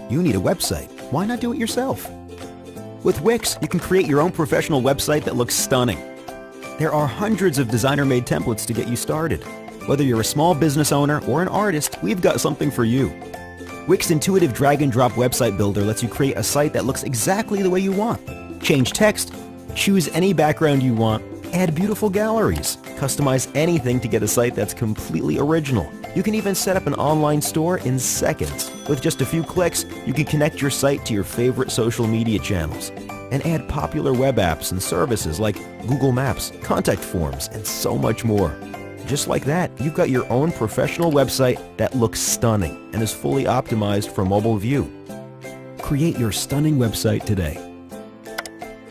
You need a website. Why not do it yourself? With Wix, you can create your own professional website that looks stunning. There are hundreds of designer-made templates to get you started. Whether you're a small business owner or an artist, we've got something for you. Wix intuitive drag-and-drop website builder lets you create a site that looks exactly the way you want. Change text, choose any background you want, add beautiful galleries, customize anything to get a site that's completely original. You can even set up an online store in seconds. With just a few clicks, you can connect your site to your favorite social media channels and add popular web apps and services like Google Maps, contact forms, and so much more. Just like that, you've got your own professional website that looks stunning and is fully optimized for mobile view. Create your stunning website today.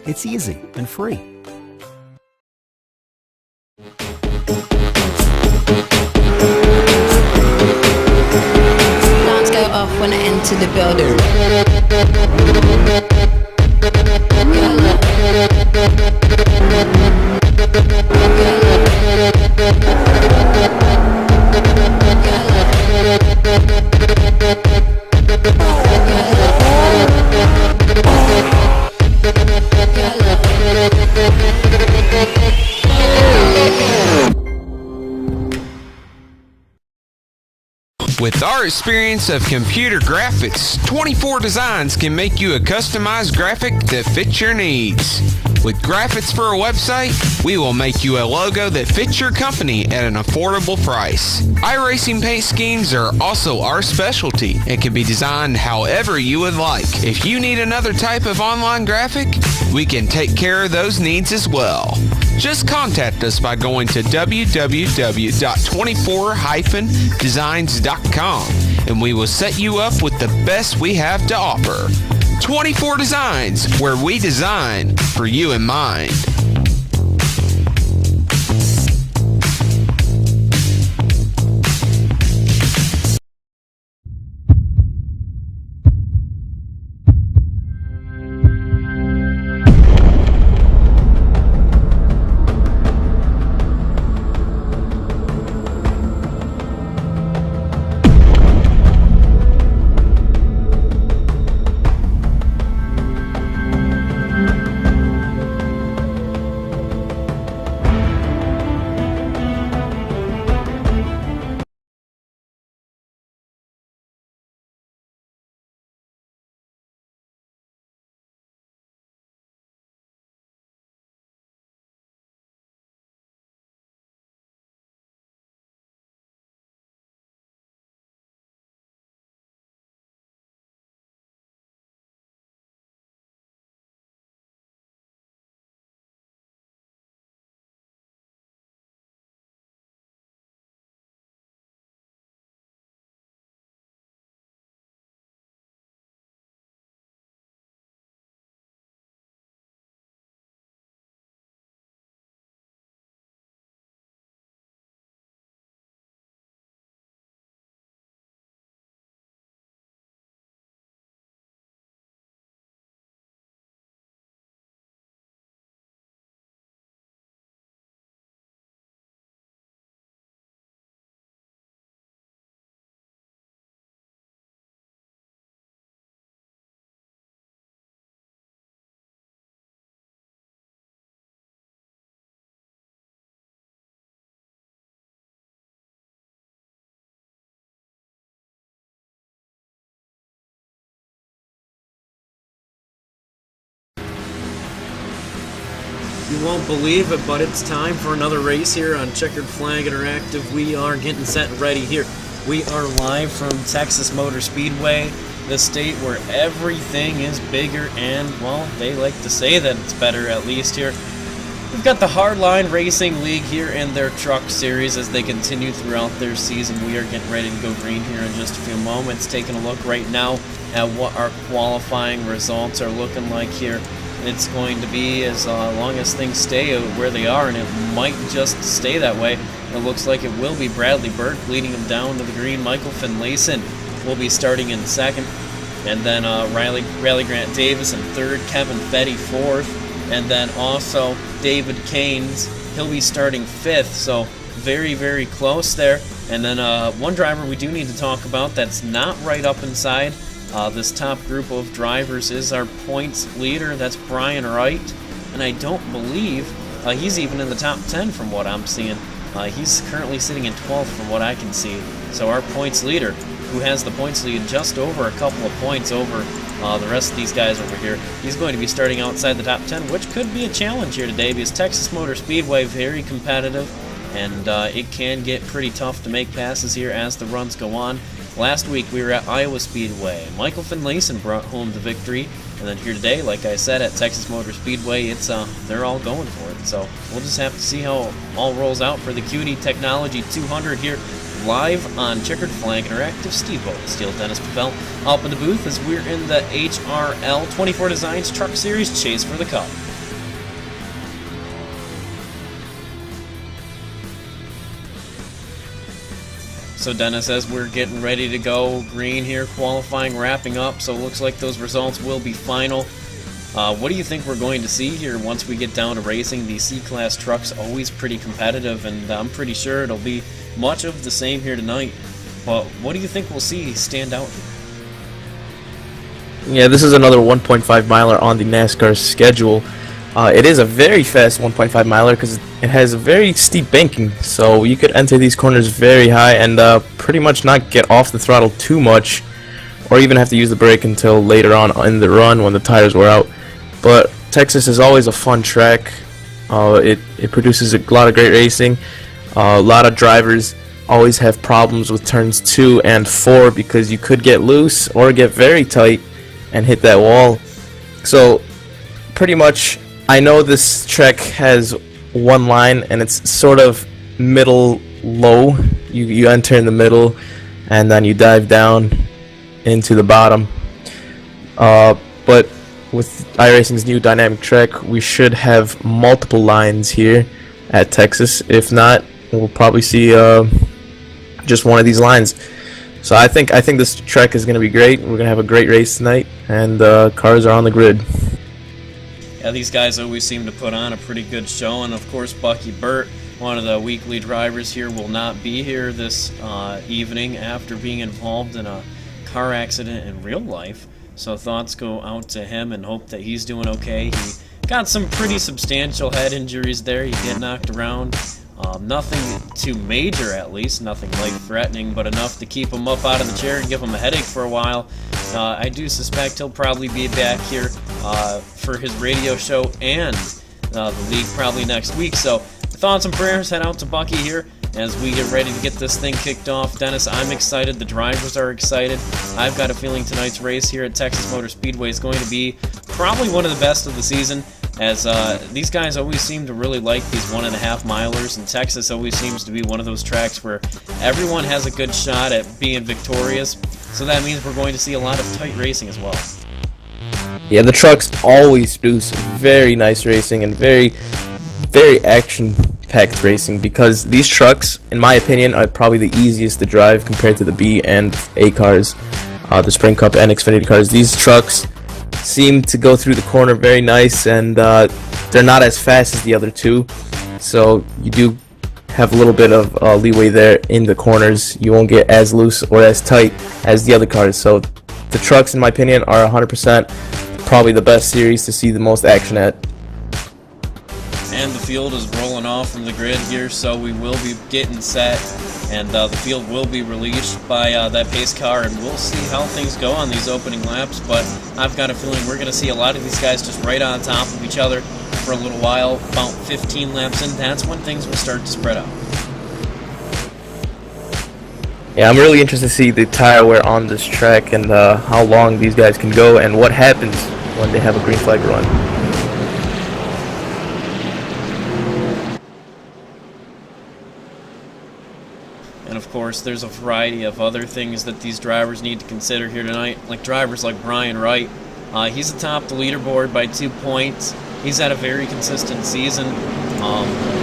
It's easy and free. Alarms go off when I enter the building. With our experience of computer graphics, 24 Designs can make you a customized graphic that fits your needs. With graphics for a website, we will make you a logo that fits your company at an affordable price. iRacing paint schemes are also our specialty and can be designed however you would like. If you need another type of online graphic, we can take care of those needs as well. Just contact us by going to www.24-designs.com and we will set you up with the best we have to offer. 24 Designs, where we design for you in mind. You won't believe it, but it's time for another race here on Checkered Flag Interactive. We are getting set and ready here. We are live from Texas Motor Speedway, the state where everything is bigger and, well, they like to say that it's better at least here. We've got the Hardline Racing League here and their truck series as they continue throughout their season. We are getting ready to go green here in just a few moments, taking a look right now at what our qualifying results are looking like here. It's going to be as long as things stay where they are, and it might just stay that way. It looks like it will be Bradley Burke leading him down to the green. Michael Finlayson will be starting in second, and then Riley Grant Davis in third, Kevin Fetty fourth, and then also David Keynes, he'll be starting fifth, so very, very close there. And then one driver we do need to talk about that's not right up inside This top group of drivers is our points leader. That's Brian Wright, and I don't believe he's even in the top 10 from what I'm seeing. He's currently sitting in 12th from what I can see. So our points leader, who has the points lead just over a couple of points over the rest of these guys over here, he's going to be starting outside the top 10, which could be a challenge here today because Texas Motor Speedway, very competitive, and it can get pretty tough to make passes here as the runs go on. Last week we were at Iowa Speedway. Michael Finlayson brought home the victory, and then here today, like I said, at Texas Motor Speedway, it's they're all going for it. So we'll just have to see how it all rolls out for the Acuity Technology 200 here, live on Checkered Flag Interactive. Steve Steel, Dennis Pavel up in the booth as we're in the HRL 24 Designs Truck Series Chase for the Cup. So Dennis, as we're getting ready to go, green here, qualifying, wrapping up, so it looks like those results will be final. What do you think we're going to see here once we get down to racing? The C-Class trucks always pretty competitive, and I'm pretty sure it'll be much of the same here tonight. But what do you think we'll see stand out here? Yeah, this is another 1.5 miler on the NASCAR schedule. It is a very fast 1.5 miler because it has a very steep banking, so you could enter these corners very high and pretty much not get off the throttle too much, or even have to use the brake until later on in the run when the tires wear out. But Texas is always a fun track. It produces a lot of great racing. A lot of drivers always have problems with turns 2 and 4 because you could get loose or get very tight and hit that wall. So pretty much, I know this track has one line and it's sort of middle low. You enter in the middle and then you dive down into the bottom. But with iRacing's new dynamic track, we should have multiple lines here at Texas. If not, we'll probably see just one of these lines. So I think this track is going to be great. We're going to have a great race tonight, and cars are on the grid. Yeah, these guys always seem to put on a pretty good show, and of course Bucky Burt, one of the weekly drivers here, will not be here this evening after being involved in a car accident in real life. So thoughts go out to him and hope that he's doing okay. He got some pretty substantial head injuries there. He get knocked around. Nothing too major, at least, nothing life-threatening, but enough to keep him up out of the chair and give him a headache for a while. I do suspect he'll probably be back here for his radio show and the league probably next week. So thoughts and prayers head out to Bucky here as we get ready to get this thing kicked off. Dennis, I'm excited. The drivers are excited. I've got a feeling tonight's race here at Texas Motor Speedway is going to be probably one of the best of the season, as these guys always seem to really like these 1.5 milers, and Texas always seems to be one of those tracks where everyone has a good shot at being victorious, so that means we're going to see a lot of tight racing as well. Yeah, the trucks always produce very nice racing and very action-packed racing, because these trucks, in my opinion, are probably the easiest to drive compared to the B and A cars, the Spring Cup and Xfinity cars. These trucks seem to go through the corner very nice, and they're not as fast as the other two, so you do have a little bit of leeway there in the corners. You won't get as loose or as tight as the other cars. So the trucks, in my opinion, are 100% probably the best series to see the most action at. And the field is rolling off from the grid here, so we will be getting set, and the field will be released by that pace car, and we'll see how things go on these opening laps. But I've got a feeling we're going to see a lot of these guys just right on top of each other for a little while. About 15 laps in, that's when things will start to spread out. Yeah, I'm really interested to see the tire wear on this track and how long these guys can go and what happens when they have a green flag run. And of course, there's a variety of other things that these drivers need to consider here tonight, like drivers like Brian Wright. He's atop the leaderboard by 2 points. He's had a very consistent season.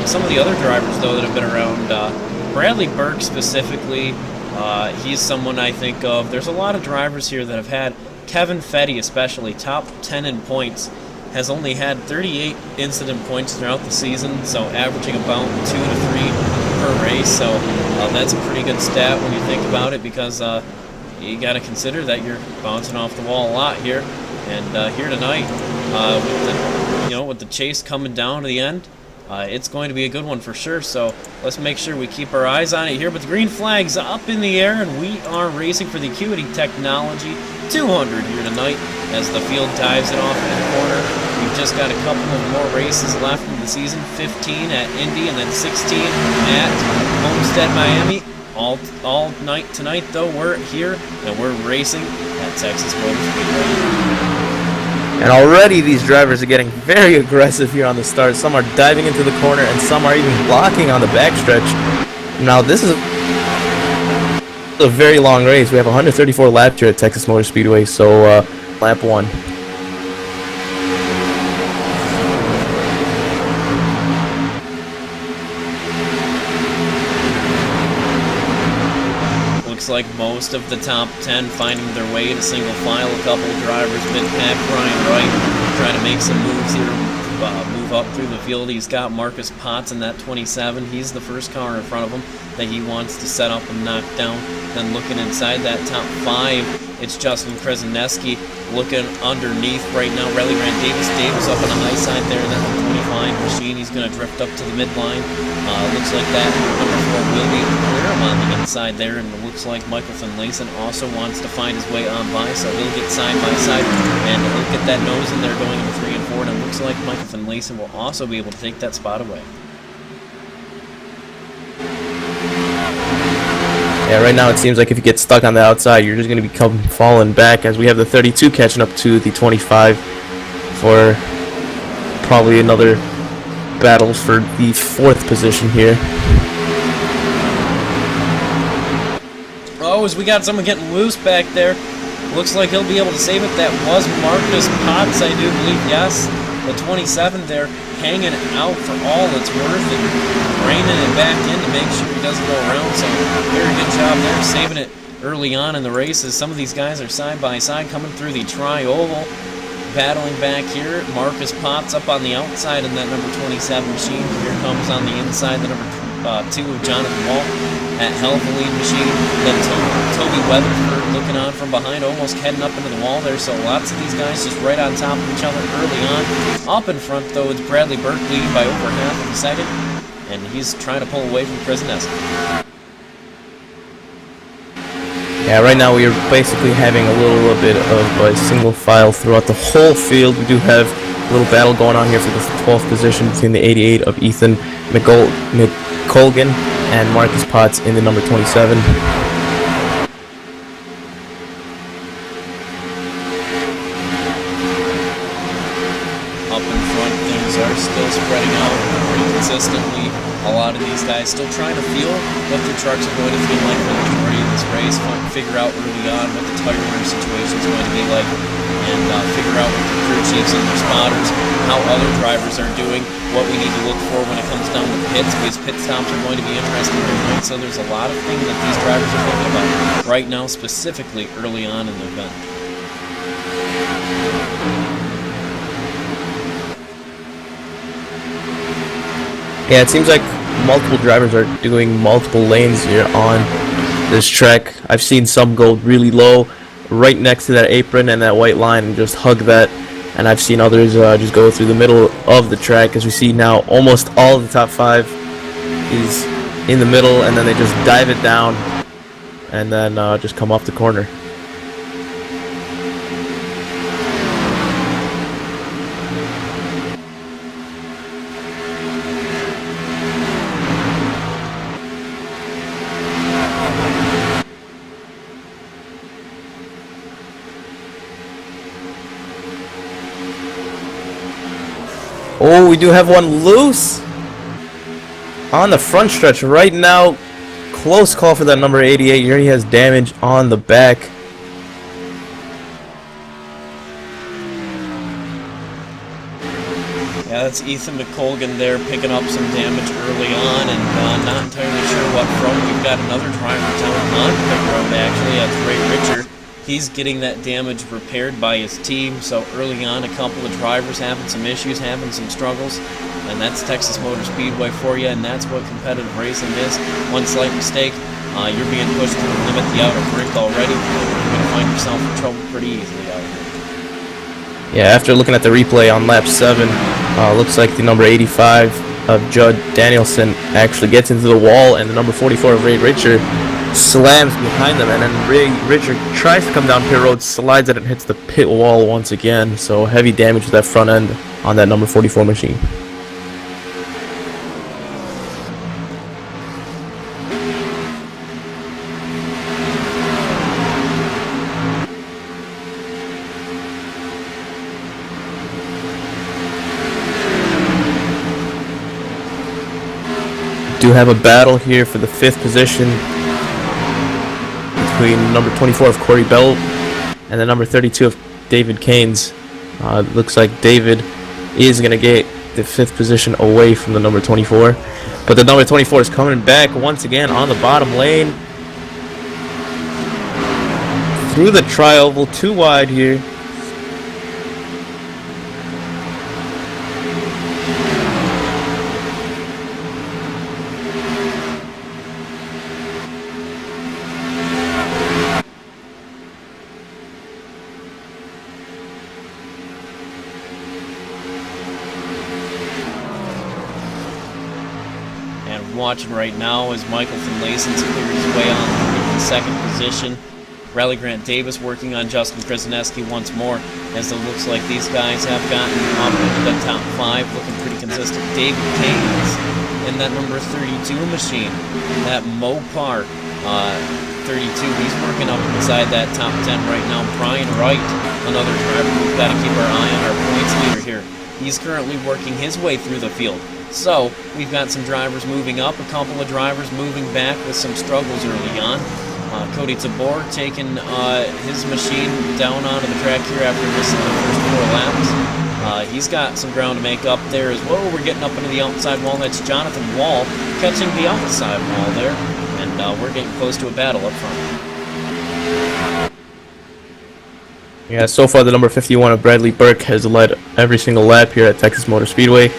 Some of the other drivers, though, that have been around, Bradley Burke specifically, he's someone I think of. There's a lot of drivers here that have had, Kevin Fetty especially, top 10 in points, has only had 38 incident points throughout the season, so averaging about 2 to 3 per race. So that's a pretty good stat when you think about it, because you got to consider that you're bouncing off the wall a lot here. And here tonight, with the chase coming down to the end, it's going to be a good one for sure. So let's make sure we keep our eyes on it here. But the green flag's up in the air, and we are racing for the Acuity Technology 200 here tonight as the field dives it off in the corner. We've just got a couple of more races left in the season, 15 at Indy and then 16 at Homestead, Miami. All night tonight, though, we're here and we're racing at Texas Motor Speedway. And already these drivers are getting very aggressive here on the start. Some are diving into the corner and some are even blocking on the backstretch. Now this is a very long race. We have 134 laps here at Texas Motor Speedway, so lap 1. Looks like most of the top 10 finding their way to single file. A couple of drivers, mid-pack, Brian Wright, trying to make some moves here, move up through the field. He's got Marcus Potts in that 27. He's the first car in front of him that he wants to set up and knock down. Then looking inside that top 5, it's Justin Krasinski looking underneath right now. Relly Rand Davis up on the high side there. That's the 25 machine. He's going to drift up to the midline. Looks like that number 4 will be clear him on the inside there, and it looks like Michael Finlayson also wants to find his way on by, so he'll get side by side, and he'll get that nose in there going into 3 and 4, and it looks like Michael Finlayson will also be able to take that spot away. Yeah, right now it seems like if you get stuck on the outside, you're just going to become falling back, as we have the 32 catching up to the 25 for probably another battles for the 4th position here. Oh, as we got someone getting loose back there. Looks like he'll be able to save it. That was Marcus Potts, I do believe, yes. The 27 there hanging out for all it's worth and reining it back in to make sure he doesn't go around. So very good job there, saving it early on in the races. Some of these guys are side by side coming through the tri-oval. Battling back here, Marcus Potts up on the outside in that number 27 machine. Here comes on the inside the number 2 of Jonathan Walt at Hell of a Lead machine. Then Toby Weatherford looking on from behind, almost heading up into the wall there. So lots of these guys just right on top of each other early on. Up in front, though, it's Bradley Burke leading by over half of a second, and he's trying to pull away from Krasinski. Yeah, right now we are basically having a little bit of a single file throughout the whole field. We do have a little battle going on here for the 12th position between the 88 of Ethan McColgan and Marcus Potts in the number 27. Up in front, things are still spreading out pretty consistently. A lot of these guys still trying to feel what their trucks are going to feel like for the majority of this race, figure out early on what the tire wear situation is going to be like, and figure out with the crew chiefs and their spotters how other drivers are doing, what we need to look for when it comes down to pits, because pit stops are going to be interesting tonight. So there's a lot of things that these drivers are thinking about right now, specifically early on in the event. Yeah, it seems like multiple drivers are doing multiple lanes here on this track. I've seen some go really low right next to that apron and that white line and just hug that, and I've seen others just go through the middle of the track. As we see now, almost all of the top 5 is in the middle, and then they just dive it down and then just come off the corner. Oh, we do have one loose on the front stretch right now. Close call for that number 88. He already has damage on the back. Yeah, that's Ethan McColgan there picking up some damage early on, and not entirely sure what from. We've got another driver down on pit road, actually. That's Ray Richard. he's getting that damage repaired by his team. So early on, a couple of drivers having some issues, having some struggles, and that's Texas Motor Speedway for you, and that's what competitive racing is. One slight mistake, you're being pushed to the limit, the outer brink already. You're going to find yourself in trouble pretty easily out here. Yeah, after looking at the replay on lap 7, looks like the number 85 of Judd Danielson actually gets into the wall, and the number 44 of Ray Richard slams behind them, and then Ray Richard tries to come down pit road, slides it, and hits the pit wall once again. So heavy damage to that front end on that number 44 machine. Do have a battle here for the 5th position between number 24 of Corey Bell and the number 32 of David Keynes. Looks like David is going to get the 5th position away from the number 24, but the number 24 is coming back once again on the bottom lane through the tri-oval, too wide here. Watching right now as Michael Finlayson's cleared his way on in 2nd position. Riley Grant Davis working on Justin Krasinski once more, as it looks like these guys have gotten up into the top 5, looking pretty consistent. David Keynes in that number 32 machine, that Mopar 32, he's working up inside that top 10 right now. Brian Wright, another driver we've got to keep our eye on, our points leader here. He's currently working his way through the field. So, we've got some drivers moving up, a couple of drivers moving back with some struggles early on. Cody Tabor taking his machine down onto the track here after missing the first 4 laps. He's got some ground to make up there as well. We're getting up into the outside wall. That's Jonathan Wall catching the outside wall there. And we're getting close to a battle up front. Yeah, so far the number 51 of Bradley Burke has led every single lap here at Texas Motor Speedway.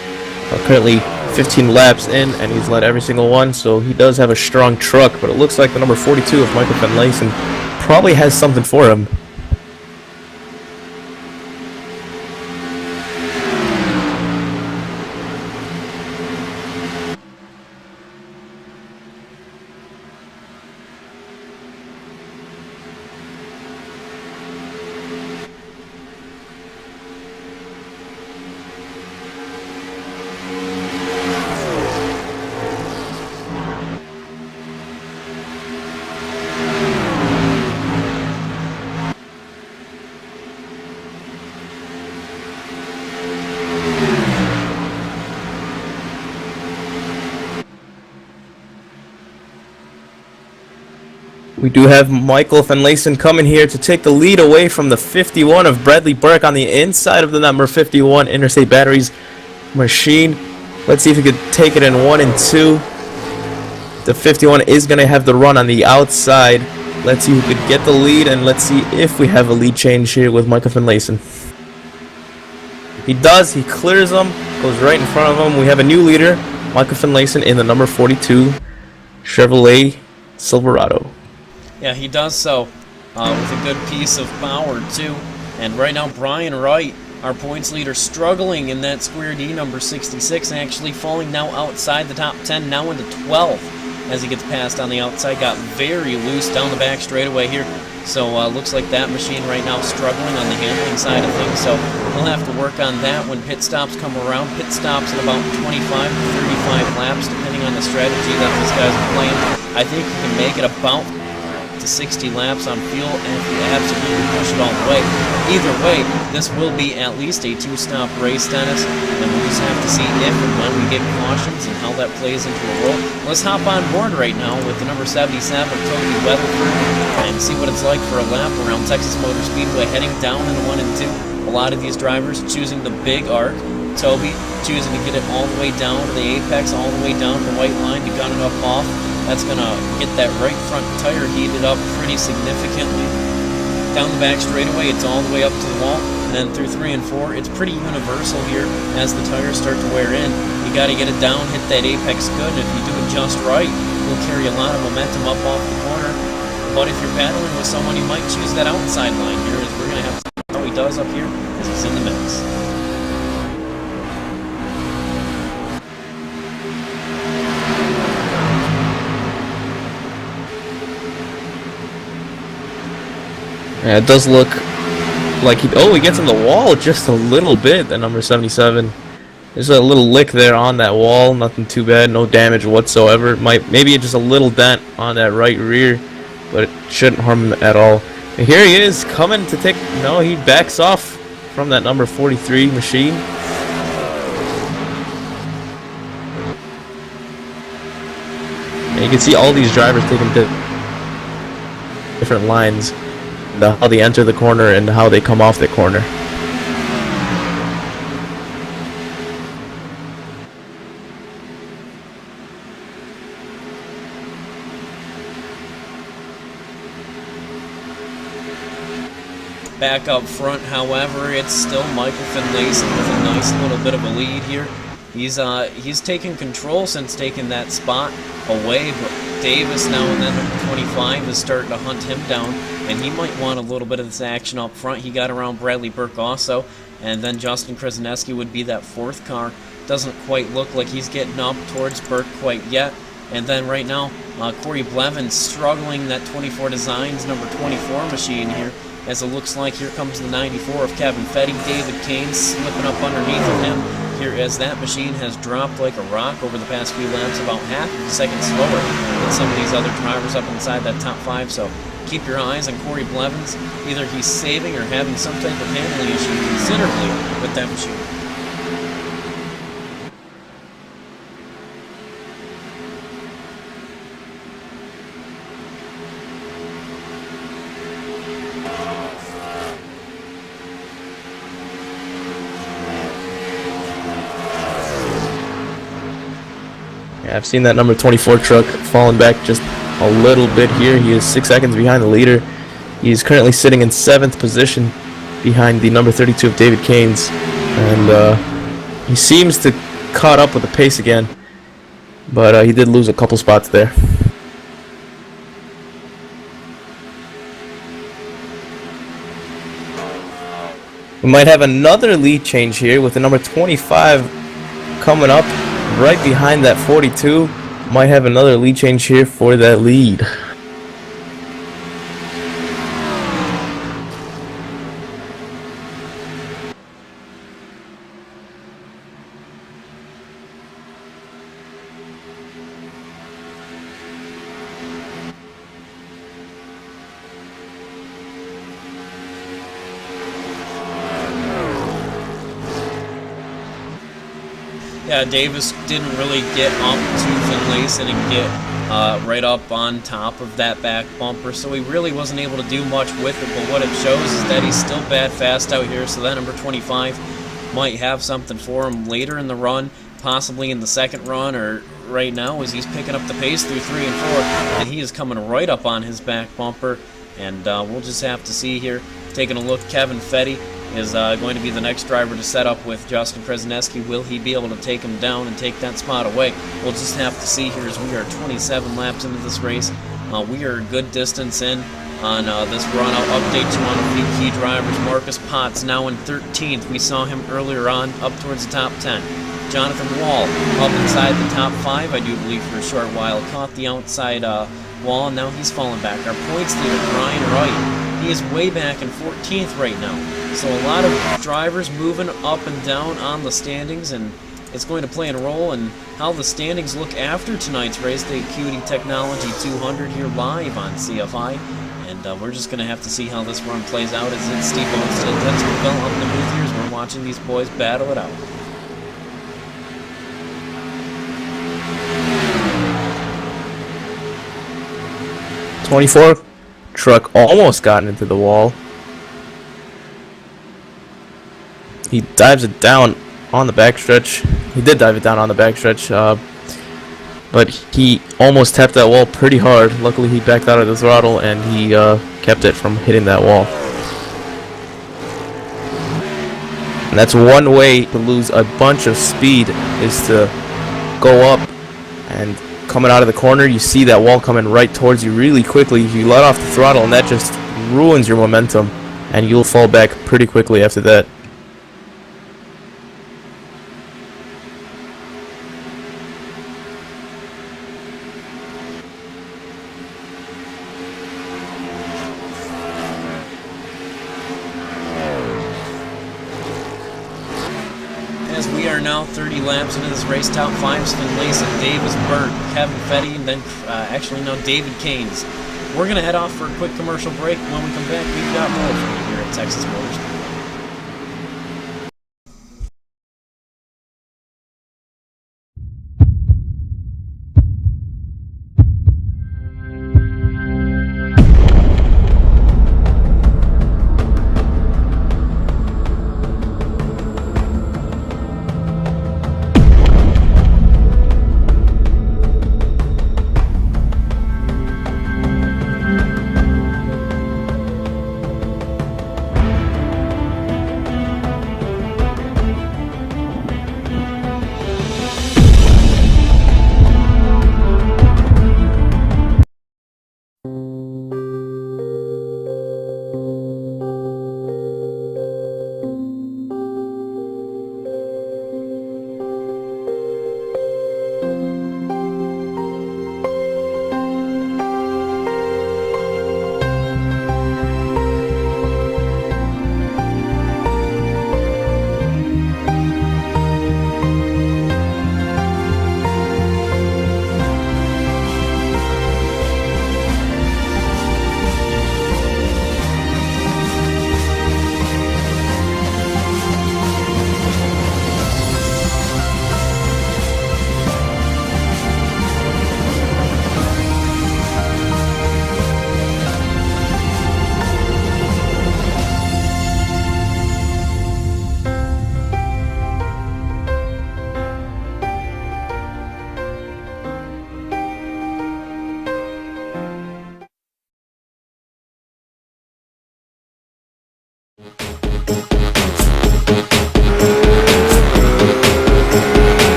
Currently 15 laps in, and he's led every single one, so he does have a strong truck, but it looks like the number 42 of Michael Finlayson probably has something for him. We do have Michael Finlayson coming here to take the lead away from the 51 of Bradley Burke on the inside of the number 51 Interstate Batteries machine. Let's see if he could take it in 1 and 2. The 51 is going to have the run on the outside. Let's see who could get the lead, and let's see if we have a lead change here with Michael Finlayson. He does. He clears them, goes right in front of him. We have a new leader, Michael Finlayson, in the number 42 Chevrolet Silverado. Yeah, he does so with a good piece of power, too. And right now, Brian Wright, our points leader, struggling in that square D, number 66, actually falling now outside the top 10, now into 12 as he gets passed on the outside. Got very loose down the back straightaway here. So looks like that machine right now struggling on the handling side of things. So we'll have to work on that when pit stops come around. Pit stops in about 25 to 35 laps, depending on the strategy that these guys are playing. I think you can make it about to 60 laps on fuel and if you absolutely push it all the way. Either way, this will be at least a 2-stop race, Dennis, and we'll just have to see if and when we get cautions and how that plays into a role. Let's hop on board right now with the number 77, Toby Weatherford, and see what it's like for a lap around Texas Motor Speedway, heading down in 1 and 2. A lot of these drivers choosing the big arc. Toby choosing to get it all the way down to the apex, all the way down to the white line to gun it up off. That's going to get that right front tire heated up pretty significantly. Down the back straightaway, it's all the way up to the wall. And then through 3 and 4, it's pretty universal here as the tires start to wear in. You got to get it down, hit that apex good, and if you do it just right, you'll carry a lot of momentum up off the corner. But if you're battling with someone, you might choose that outside line here, as we're going to have to see how he does up here as he's in the mix. Yeah, it does look like he gets in the wall just a little bit, the number 77. There's a little lick there on that wall, nothing too bad, no damage whatsoever. Maybe just a little dent on that right rear, but it shouldn't harm him at all. And here he is coming to take, no, he backs off from that number 43 machine. And you can see all these drivers taking different lines. How they enter the corner and how they come off the corner. Back up front, however, it's still Michael Finlayson with a nice little bit of a lead here. He's taken control since taking that spot away, but Davis now and then number 25 is starting to hunt him down, and he might want a little bit of this action up front. He got around Bradley Burke also, and then Justin Krasinski would be that fourth car. Doesn't quite look like he's getting up towards Burke quite yet. And then right now, Corey Blevins struggling that 24 Designs number 24 machine here, as it looks like here comes the 94 of Kevin Fetty. David Kane slipping up underneath of him here as that machine has dropped like a rock over the past few laps, about half of a second slower than some of these other drivers up inside that top 5. So keep your eyes on Corey Blevins. Either he's saving or having some type of handling issue considerably with that machine. Yeah, I've seen that number 24 truck falling back just a little bit here. He is 6 seconds behind the leader. He's currently sitting in 7th position behind the number 32 of David Keynes. And he seems to caught up with the pace again. But he did lose a couple spots there. We might have another lead change here with the number 25 coming up right behind that 42. Might have another lead change here for that lead. Yeah, Davis didn't really get up to Finlayson and get right up on top of that back bumper, so he really wasn't able to do much with it. But what it shows is that he's still bad fast out here, so that number 25 might have something for him later in the run, possibly in the second run, or right now as he's picking up the pace through 3 and 4, and he is coming right up on his back bumper. And we'll just have to see here. Taking a look, Kevin Fetty is going to be the next driver to set up with Justin Krasinski. Will he be able to take him down and take that spot away? We'll just have to see here as we are 27 laps into this race. We are a good distance in on this run. I'll update you on a few key drivers. Marcus Potts now in 13th. We saw him earlier on up towards the top 10. Jonathan Wall up inside the top 5, I do believe, for a short while. Caught the outside wall, and now he's falling back. Our points leader, Brian Wright, he is way back in 14th right now. So a lot of drivers moving up and down on the standings, and it's going to play a role in how the standings look after tonight's race. The Acuity Technology 200 here live on CFI, and we're just going to have to see how this run plays out as it's Steve Bonestill, Dennis McBell up in the booth here as we're watching these boys battle it out. '24 truck almost got into the wall. He dives it down on the backstretch. He did dive it down on the backstretch, but he almost tapped that wall pretty hard. Luckily, he backed out of the throttle and he kept it from hitting that wall. And that's one way to lose a bunch of speed, is to go up and coming out of the corner, you see that wall coming right towards you really quickly. You let off the throttle and that just ruins your momentum, and you'll fall back pretty quickly after that. As we are now 30 laps into this race, top 5's Finlayson, Davis Burt, Kevin Fetty, and then David Canes. We're going to head off for a quick commercial break. When we come back, we've got more for you here at Texas Motor Speedway.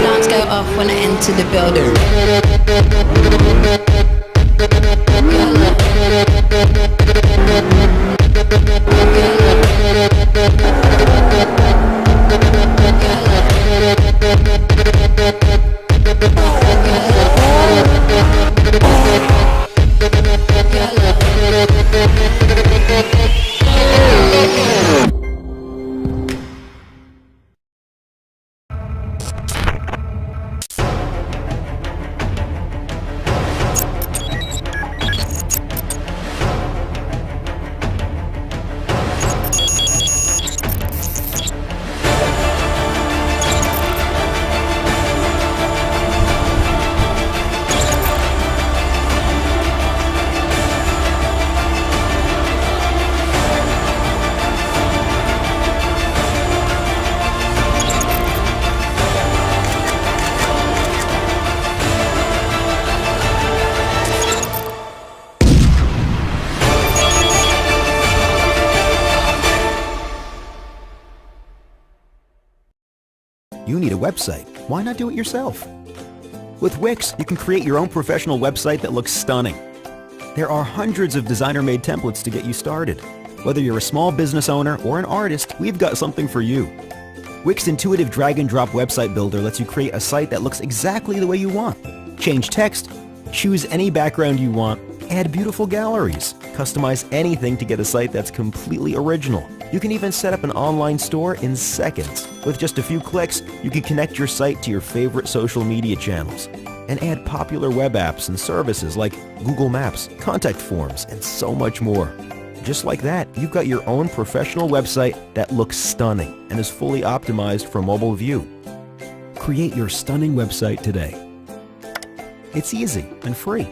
Alarms go off when I enter the building. You need a website. Why not do it yourself? With Wix, you can create your own professional website that looks stunning. There are hundreds of designer-made templates to get you started. Whether you're a small business owner or an artist, we've got something for you. Wix's intuitive drag-and-drop website builder lets you create a site that looks exactly the way you want. Change text, choose any background you want, add beautiful galleries, customize anything to get a site that's completely original. You can even set up an online store in seconds. With just a few clicks, you can connect your site to your favorite social media channels and add popular web apps and services like Google Maps, contact forms, and so much more. Just like that, you've got your own professional website that looks stunning and is fully optimized for mobile view. Create your stunning website today. It's easy and free.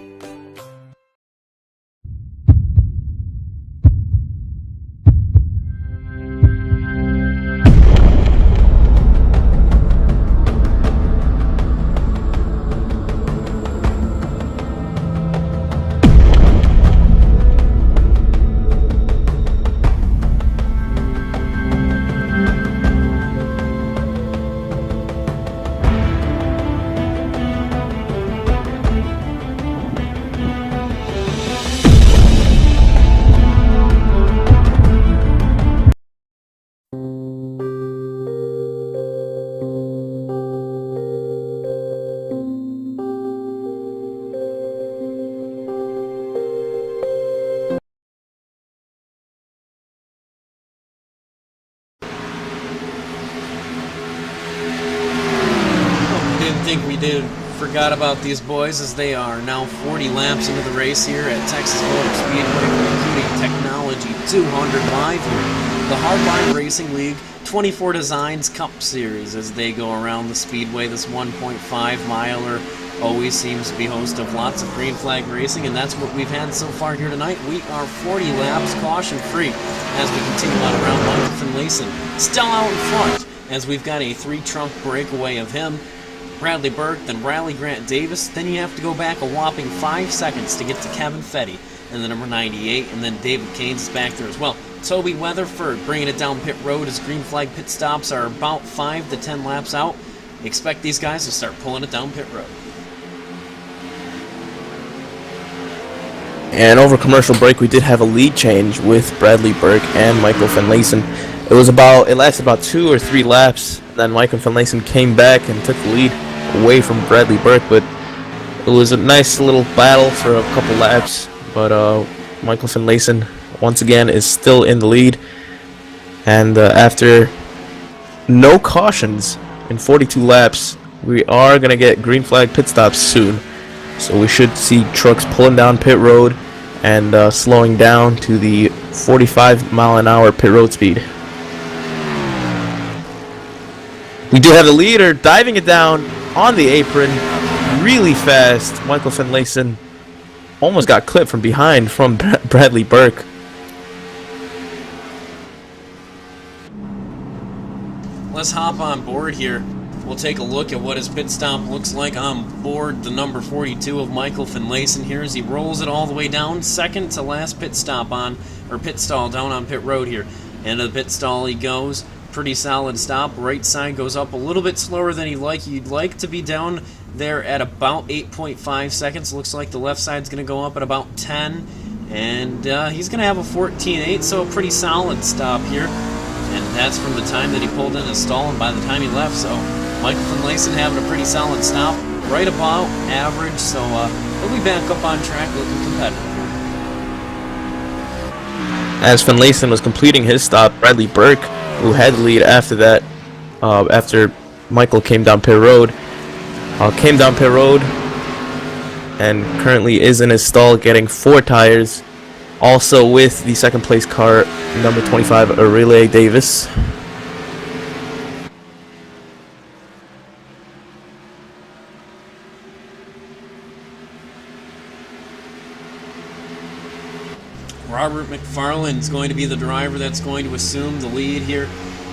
did forgot about these boys, as they are now 40 laps into the race here at Texas Motor Speedway for Acuity Technology 200 live here. The Hardline Racing League 24 Designs Cup Series as they go around the speedway. This 1.5 miler always seems to be host of lots of green flag racing, and that's what we've had so far here tonight. We are 40 laps caution free as we continue on around. Michael Finlayson still out in front as we've got a 3-trunk breakaway of him, Bradley Burke, then Riley Grant Davis. Then you have to go back a whopping 5 seconds to get to Kevin Fetty and the number 98, and then David Caines is back there as well. Toby Weatherford bringing it down pit road as green flag pit stops are about 5 to 10 laps out. Expect these guys to start pulling it down pit road. And over commercial break, we did have a lead change with Bradley Burke and Michael Finlayson. It lasted about 2 or 3 laps. Then Michael Finlayson came back and took the lead away from Bradley Burke, but it was a nice little battle for a couple laps. But Michael Finlayson once again is still in the lead, and after no cautions in 42 laps, we are gonna get green flag pit stops soon. So we should see trucks pulling down pit road and slowing down to the 45-mile-an-hour pit road speed. We do have the leader diving it down on the apron really fast. Michael Finlayson almost got clipped from behind from Bradley Burke. Let's hop on board here. We'll take a look at what his pit stop looks like on board the number 42 of Michael Finlayson here as he rolls it all the way down. Second to last pit stop on, or pit stall down on pit road here. Into the pit stall he goes. Pretty solid stop. Right side goes up a little bit slower than you'd like to be down there at about 8.5 seconds. Looks like the left side's going to go up at about 10. And he's going to have a 14.8, so a pretty solid stop here. And that's from the time that he pulled in his stall and by the time he left. So Michael Finlayson having a pretty solid stop, right about average. So he'll be back up on track looking competitive. As Finlayson was completing his stop, Bradley Burke, who had the lead after that, after Michael came down pit road, and currently is in his stall getting 4 tires, also with the second place car, number 25, Riley Davis. Robert McFarland's going to be the driver that's going to assume the lead here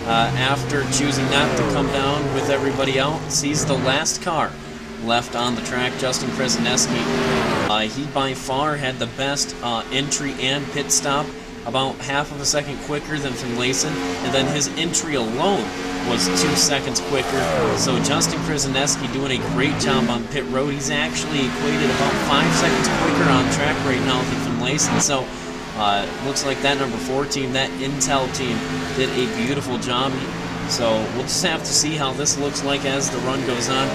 after choosing not to come down with everybody else. He's the last car left on the track. Justin Krasinski, he by far had the best entry and pit stop, about half of a second quicker than Finlayson, and then his entry alone was 2 seconds quicker. So Justin Krasinski doing a great job on pit road. He's actually equated about 5 seconds quicker on track right now than Finlayson. So looks like that number 4 team, that Intel team, did a beautiful job. So we'll just have to see how this looks like as the run goes on.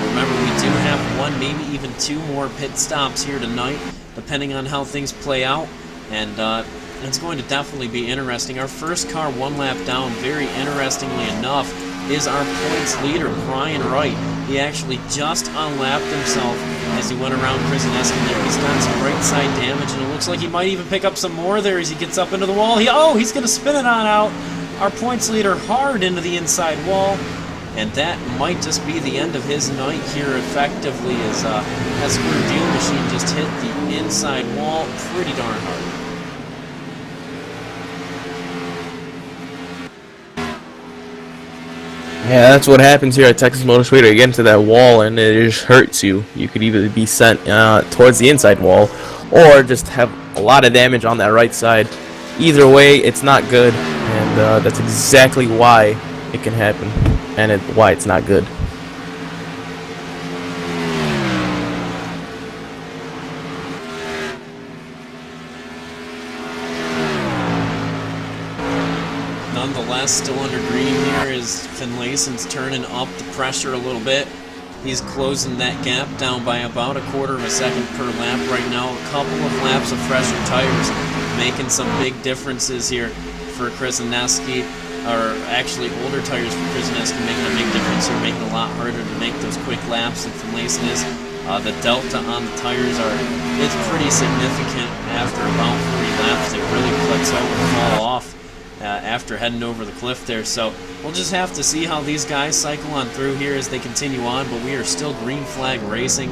Remember, we do have 1, maybe even 2 more pit stops here tonight, depending on how things play out. And it's going to definitely be interesting. Our first car 1 lap down, very interestingly enough, is our points leader, Brian Wright. He actually just unlapped himself as he went around Krasinski there. He's done some right side damage, and it looks like he might even pick up some more there as he gets up into the wall. He's going to spin it on out. Our points leader hard into the inside wall, and that might just be the end of his night here effectively as that square deal machine just hit the inside wall pretty darn hard. Yeah, that's what happens here at Texas Motor Speedway. You get into that wall and it just hurts you. You could either be sent towards the inside wall or just have a lot of damage on that right side. Either way, it's not good, and that's exactly why it can happen and why it's not good. Nonetheless, still under green here as Finlayson's turning up the pressure a little bit. He's closing that gap down by about a quarter of a second per lap right now. A couple of laps of fresher tires making some big differences here for Krasinski. or actually older tires for Krasinski, making a big difference here, making it a lot harder to make those quick laps than Finlayson is. The delta on the tires it's pretty significant after about 40 laps. They really plateau and fall off after heading over the cliff there. So we'll just have to see how these guys cycle on through here as they continue on, but we are still green flag racing.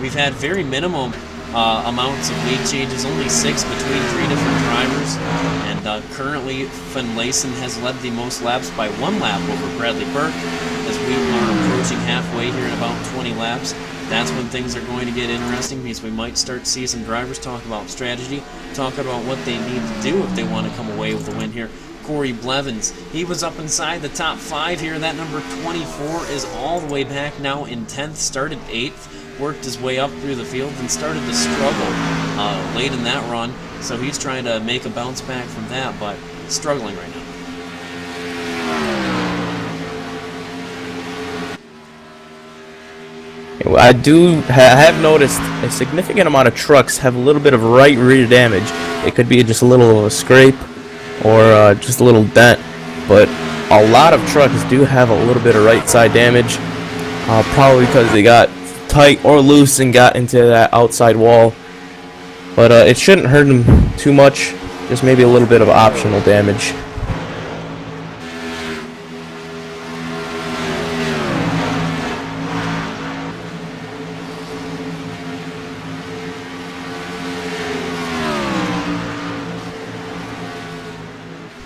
We've had very minimum amounts of lead changes, only 6 between 3 different drivers, and currently Finlayson has led the most laps by 1 lap over Bradley Burke, as we are approaching halfway here in about 20 laps. That's when things are going to get interesting, because we might start to see some drivers talk about strategy, talk about what they need to do if they want to come away with a win here. Corey Blevins, he was up inside the top 5 here. That number 24 is all the way back now in 10th, started 8th, worked his way up through the field, and started to struggle late in that run. So he's trying to make a bounce back from that, but struggling right now. I have noticed a significant amount of trucks have a little bit of right rear damage. It could be just a little of a scrape or just a little dent, but a lot of trucks do have a little bit of right side damage, probably because they got tight or loose and got into that outside wall. But it shouldn't hurt them too much, just maybe a little bit of optional damage.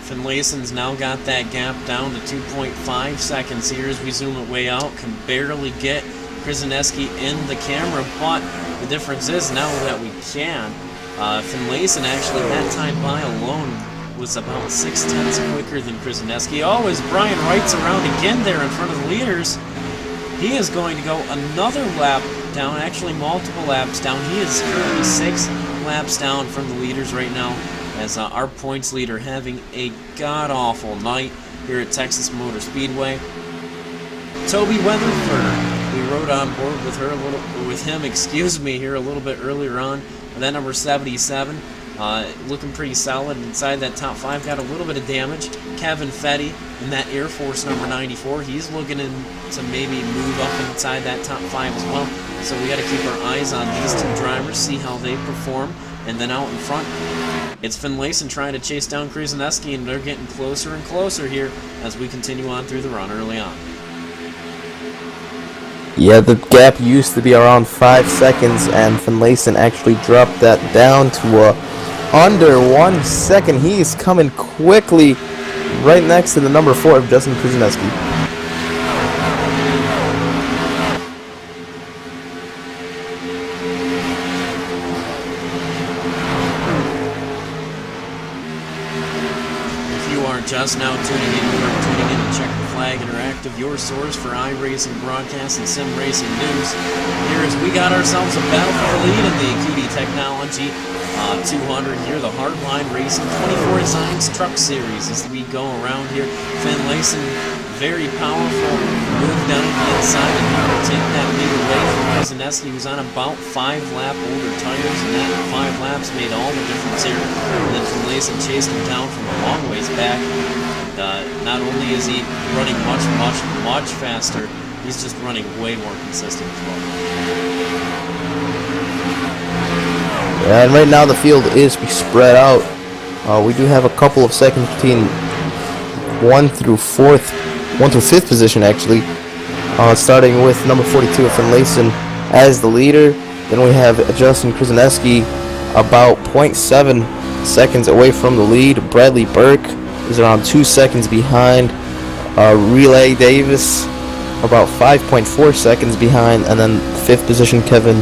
Finlayson's now got that gap down to 2.5 seconds here as we zoom it way out. Can barely get Krasinski in the camera, but the difference is now that we can. Finlayson actually, that time by alone, was about 0.6 quicker than Krasinski. Oh, as Brian Wright's around again there in front of the leaders, he is going to go another lap down, actually multiple laps down. He is currently 6 laps down from the leaders right now, as our points leader having a god-awful night here at Texas Motor Speedway. Toby Weatherford, we rode on board with him here a little bit earlier on. That number 77, looking pretty solid inside that top 5. Got a little bit of damage. Kevin Fetty in that Air Force number 94, he's looking to maybe move up inside that top 5 as well. So we got to keep our eyes on these 2 drivers, see how they perform. And then out in front, it's Finlayson trying to chase down Krasinski, and they're getting closer and closer here as we continue on through the run early on. Yeah, the gap used to be around 5 seconds, and Finlayson actually dropped that down to under 1 second. He is coming quickly right next to the number 4 of Justin Krasinski. Just now tuning in to Checkered Flag Interactive, your source for iRacing broadcasts and sim racing news. Here as we got ourselves a battle for the lead in the Acuity Technology 200 here, the Hardline Racing 24 Designs Truck Series as we go around here. Finlayson, very powerful move down the inside, and he will take that lead away from Krasinski, who's on about 5-lap older tires, and that 5 laps made all the difference here. And then Finlayson chased him down from a long ways back. And not only is he running much faster, he's just running way more consistent as well. Yeah, and right now the field is spread out. We do have a couple of seconds between 1 through 5th position actually. Starting with number 42 of Finlayson as the leader. Then we have Justin Krasinski about 0.7 seconds away from the lead. Bradley Burke is around 2 seconds behind. Relay Davis about 5.4 seconds behind, and then 5th position Kevin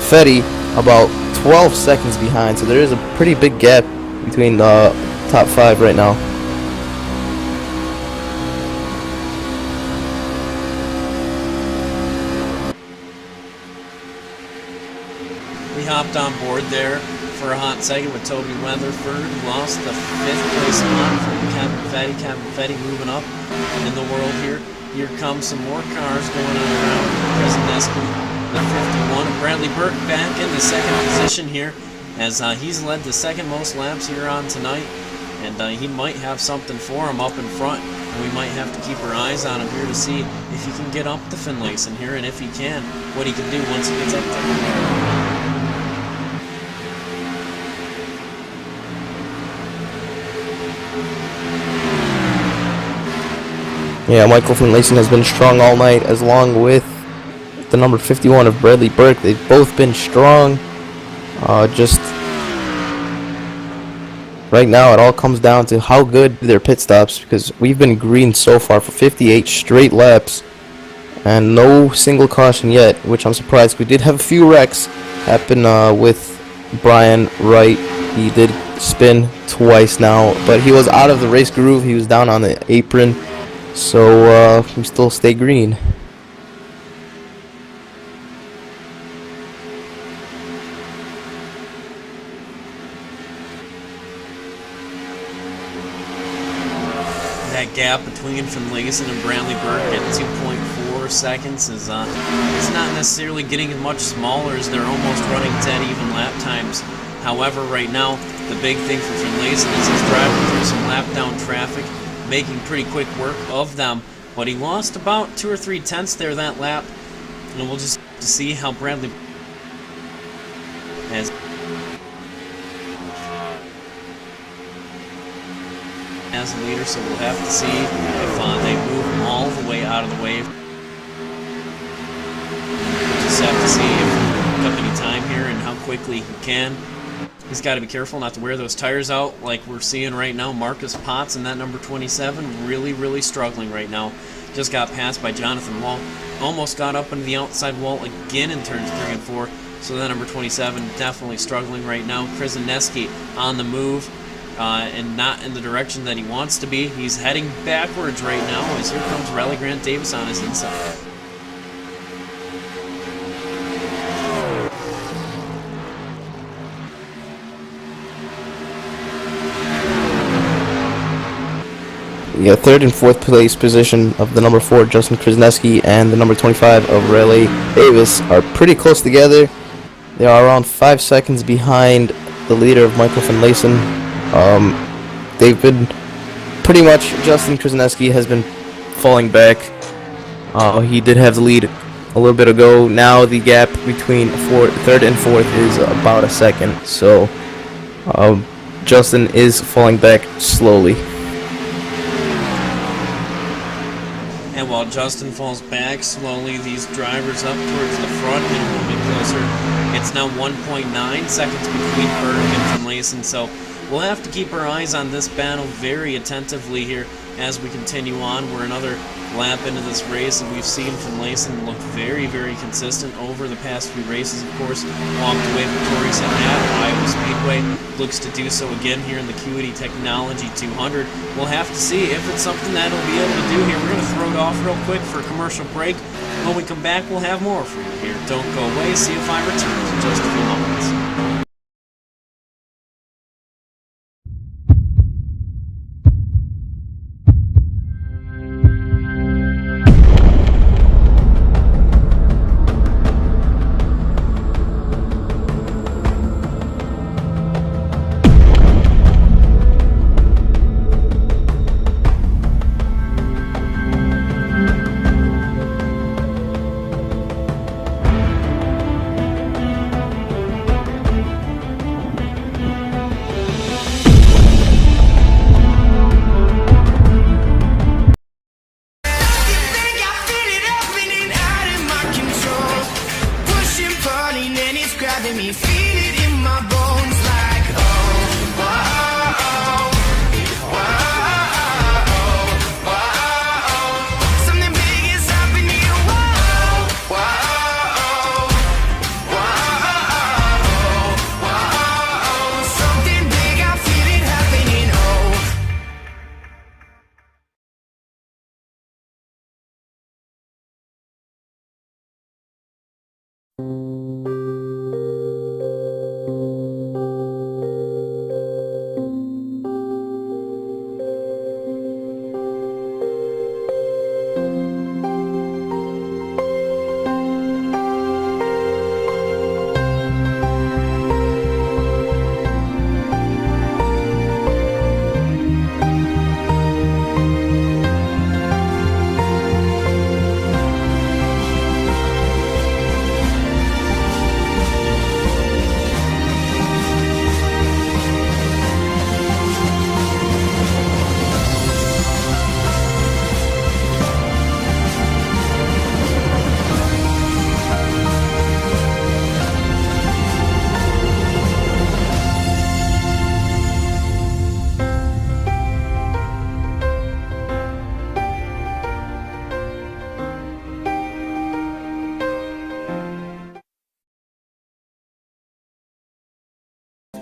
Fetty about 12 seconds behind. So there is a pretty big gap between the top 5 right now. We hopped on board there for a hot second with Toby Weatherford, lost the 5th place spot from Kevin Fetty. Kevin Fetty moving up in the world here. Here comes some more cars going on around Krasinski. The 51 of Bradley Burke back into 2nd position here, as he's led the 2nd most laps here on tonight. and he might have something for him up in front, and we might have to keep our eyes on him here to see if he can get up to Finlayson here, and if he can, what he can do once he gets up there. Yeah, Michael Finlayson has been strong all night, as long with the number 51 of Bradley Burke. They've both been strong. Just right now, it all comes down to how good their pit stops, because we've been green so far for 58 straight laps, and no single caution yet, which I'm surprised. We did have a few wrecks happen with Brian Wright. He did spin twice now, but he was out of the race groove. He was down on the apron. So we still stay green. That gap between Finlayson and Bradley Burke at 2.4 seconds is it's not necessarily getting much smaller as they're almost running 10 even lap times. However, right now, the big thing for Finlayson is he's driving through some lap down traffic, making pretty quick work of them, but he lost about 2 or 3 tenths there that lap, and we'll just have to see how Bradley as a leader, so we'll have to see if they move him all the way out of the way. We'll just have to see if he can pick up any time here and how quickly he can. He's got to be careful not to wear those tires out like we're seeing right now. Marcus Potts in that number 27 really struggling right now. Just got passed by Jonathan Wall. Almost got up into the outside wall again in turns 3 and 4. So that number 27 definitely struggling right now. Krasinski on the move and not in the direction that he wants to be. He's heading backwards right now as here comes Riley Grant Davis on his inside. We got third and fourth place position of the number 4 Justin Krasinski and the number 25 of Riley Davis are pretty close together. They are around 5 seconds behind the leader of Michael Finlayson. They've been pretty much, Justin Krasinski has been falling back. He did have the lead a little bit ago. Now the gap between third and fourth is about a second. So Justin is falling back slowly. And while Justin falls back slowly, these drivers up towards the front and a little bit closer. It's now 1.9 seconds between Burke and Finlayson, so we'll have to keep our eyes on this battle very attentively here as we continue on. We're another lap into this race, and we've seen Finlayson look very consistent over the past few races. Of course, walked away victorious at Iowa Speedway. Looks to do so again here in the Acuity Technology 200. We'll have to see if it's something that he'll be able to do here. We're going to throw it off real quick for a commercial break. When we come back, we'll have more for you here. Don't go away. See if I return in just a few moments.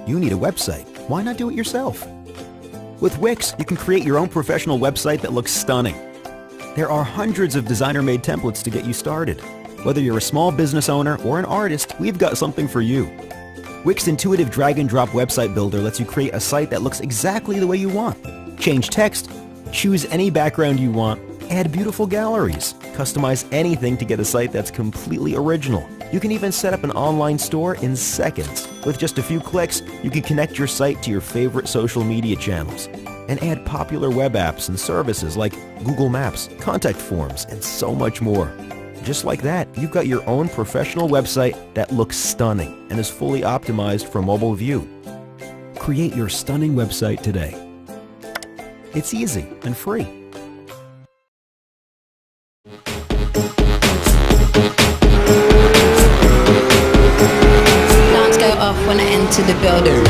You need a website. Why not do it yourself? With Wix, you can create your own professional website that looks stunning. There are hundreds of designer-made templates to get you started. Whether you're a small business owner or an artist, we've got something for you. Wix's intuitive drag-and-drop website builder lets you create a site that looks exactly the way you want. Change text, choose any background you want, add beautiful galleries, customize anything to get a site that's completely original. You can even set up an online store in seconds. With just a few clicks, you can connect your site to your favorite social media channels and add popular web apps and services like Google Maps, contact forms, and so much more. Just like that, you've got your own professional website that looks stunning and is fully optimized for mobile view. Create your stunning website today. It's easy and free. Alarms go off when I enter the building.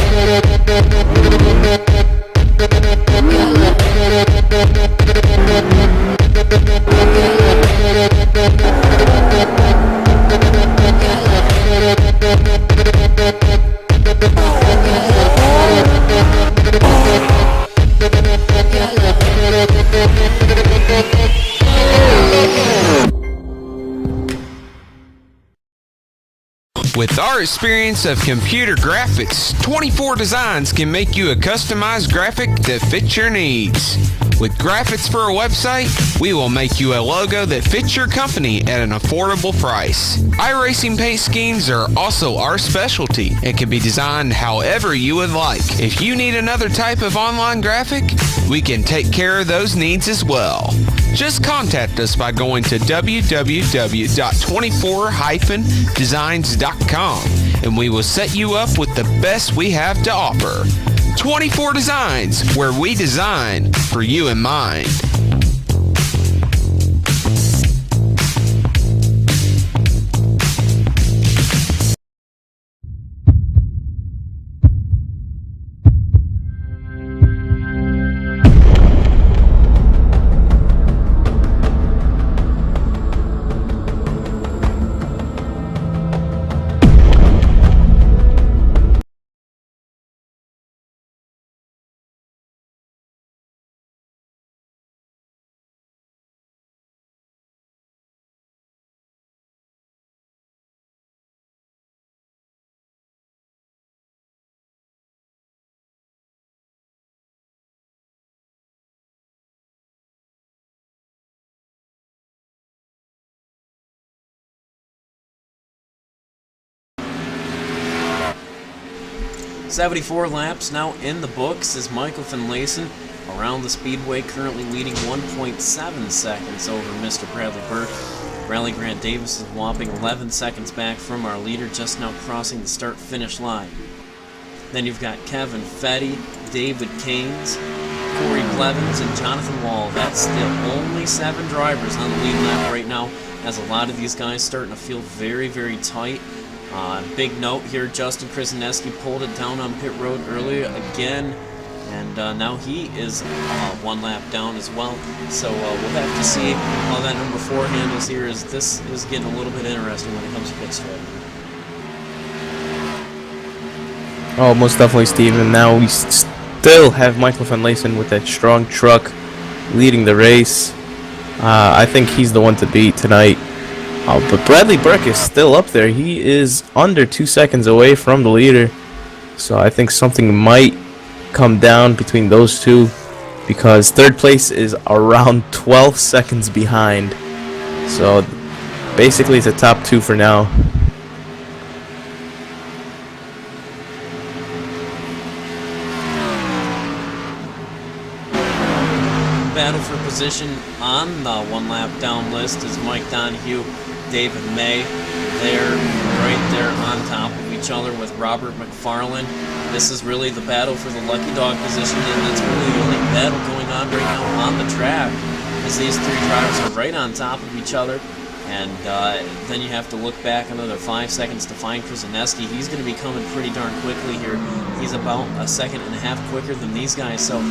With our experience of computer graphics, 24 Designs can make you a customized graphic that fits your needs. With graphics for a website, we will make you a logo that fits your company at an affordable price. iRacing paint schemes are also our specialty and can be designed however you would like. If you need another type of online graphic, we can take care of those needs as well. Just contact us by going to www.24-designs.com and we will set you up with the best we have to offer. 24 Designs, where we design for you in mind. "74 laps now in the books as Michael Finlayson around the speedway, currently leading 1.7 seconds over Mr. Bradley Burke. Riley Grant Davis is whopping 11 seconds back from our leader, just now crossing the start-finish line. Then you've got Kevin Fetty, David Keynes, Corey Blevins, and Jonathan Wall. That's the only 7 drivers on the lead lap right now, as a lot of these guys starting to feel very, very tight. Big note here, Justin Krasinski pulled it down on pit road earlier again, and now he is 1 lap down as well. So we'll have to see how that number 4 handles here, as this is getting a little bit interesting when it comes to pit strategy. Oh, most definitely, Steve. And now we still have Michael Finlayson with that strong truck leading the race. I think he's the one to beat tonight. But Bradley Burke is still up there. He is under 2 seconds away from the leader. So I think something might come down between those two, because 3rd place is around 12 seconds behind. So basically it's a top 2 for now. Battle for position on the 1 lap down list is Mike Donahue, David May. They're right there on top of each other with Robert McFarland. This is really the battle for the lucky dog position, and that's really the only battle going on right now on the track, as these 3 drivers are right on top of each other. And then you have to look back another 5 seconds to find Krasinski. He's going to be coming pretty darn quickly here. He's about 1.5 seconds quicker than these guys. So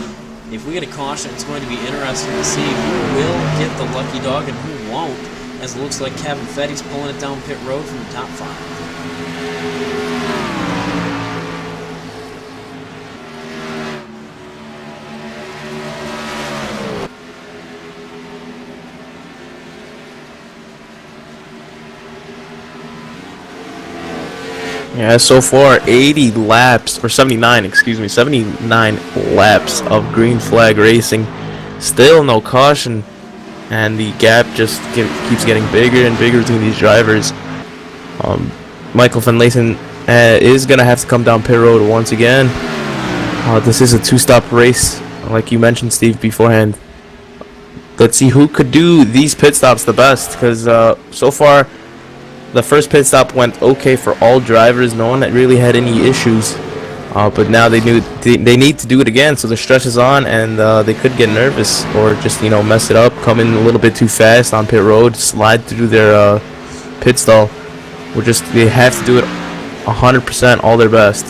if we get a caution, it's going to be interesting to see who will get the lucky dog and who won't, as it looks like Kevin Fetty's pulling it down pit road from the top 5. Yeah, so far 80 laps, or 79, excuse me, 79 laps of green flag racing. Still no caution, and the gap just keeps getting bigger and bigger between these drivers. Michael Finlayson is going to have to come down pit road once again. This is a two-stop race, like you mentioned, Steve, beforehand. Let's see who could do these pit stops the best, because so far the first pit stop went okay for all drivers. No one that really had any issues, but now they need to do it again, so the stretch is on, and they could get nervous or just mess it up, come in a little bit too fast on pit road, slide through their pit stall. They have to do it 100%, all their best.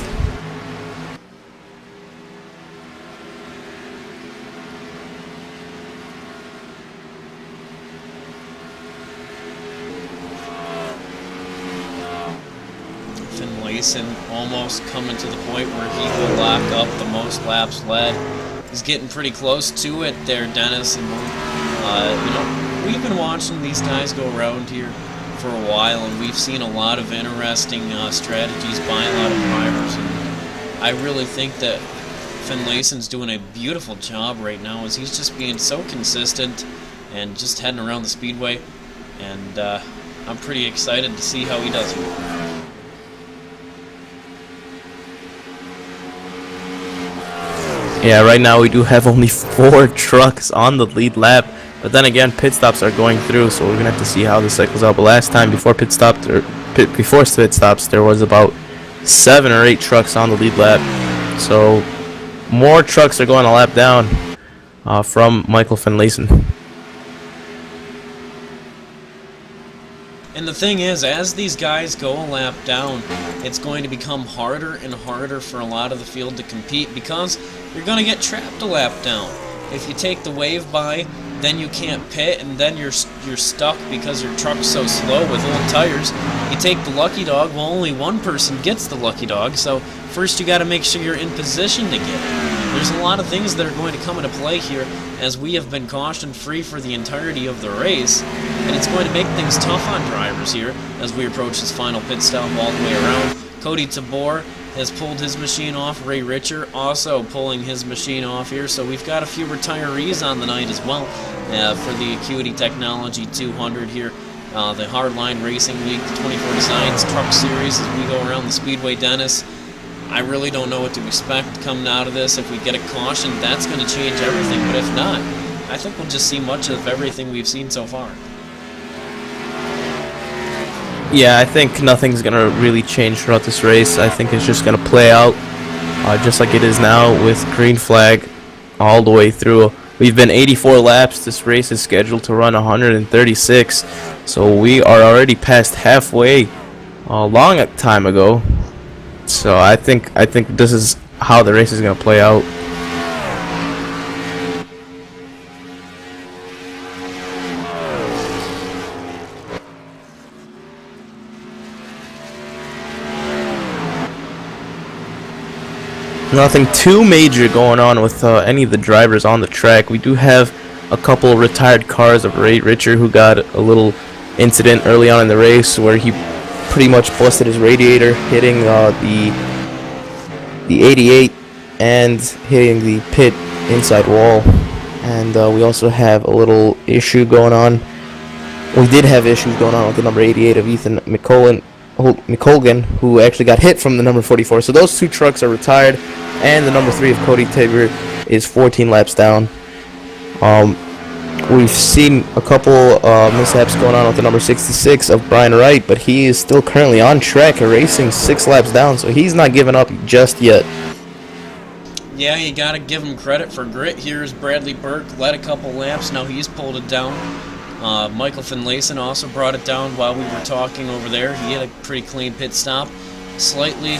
Finlayson almost coming to the point where he will lock up the most laps led. He's getting pretty close to it there, Dennis. And we've been watching these guys go around here for a while, and we've seen a lot of interesting strategies by a lot of drivers. And I really think that Finlayson's doing a beautiful job right now, as he's just being so consistent and just heading around the speedway. And I'm pretty excited to see how he does it. Yeah, right now we do have only 4 trucks on the lead lap, but then again, pit stops are going through, so we're gonna have to see how this cycles out. But last time, before pit stops, there was about 7 or 8 trucks on the lead lap, so more trucks are going a lap down from Michael Finlayson. And the thing is, as these guys go a lap down, it's going to become harder and harder for a lot of the field to compete, because you're going to get trapped a lap down. If you take the wave by, then you can't pit, and then you're stuck because your truck's so slow with old tires. You take the lucky dog, well, only one person gets the lucky dog, so first you got to make sure you're in position to get it. There's a lot of things that are going to come into play here, as we have been caution-free for the entirety of the race, and it's going to make things tough on drivers here as we approach this final pit stop all the way around. Cody Tabor has pulled his machine off. Ray Richer also pulling his machine off here, so we've got a few retirees on the night as well for the Acuity Technology 200 here. The Hardline Racing League, the 24 Designs Truck Series as we go around the Speedway. Dennis, I really don't know what to expect coming out of this. If we get a caution, that's going to change everything, but if not, I think we'll just see much of everything we've seen so far. Yeah, I think nothing's going to really change throughout this race. I think it's just going to play out just like it is now, with green flag all the way through. We've been 84 laps. This race is scheduled to run 136, so we are already past halfway a long time ago. So I think this is how the race is going to play out. Nothing too major going on with any of the drivers on the track. We do have a couple retired cars of Ray Richer, who got a little incident early on in the race where he pretty much busted his radiator, hitting the 88 and hitting the pit inside wall. And we also have a little issue going on. We did have issues going on with the number 88 of Ethan McColgan, who actually got hit from the number 44. So those 2 trucks are retired, and the number 3 of Cody Tabor is 14 laps down. We've seen a couple mishaps going on with the number 66 of Brian Wright, but he is still currently on track, racing 6 laps down, so he's not giving up just yet. Yeah, you gotta give him credit for grit. Here's Bradley Burke, led a couple laps, now he's pulled it down. Michael Finlayson also brought it down while we were talking over there. He had a pretty clean pit stop, slightly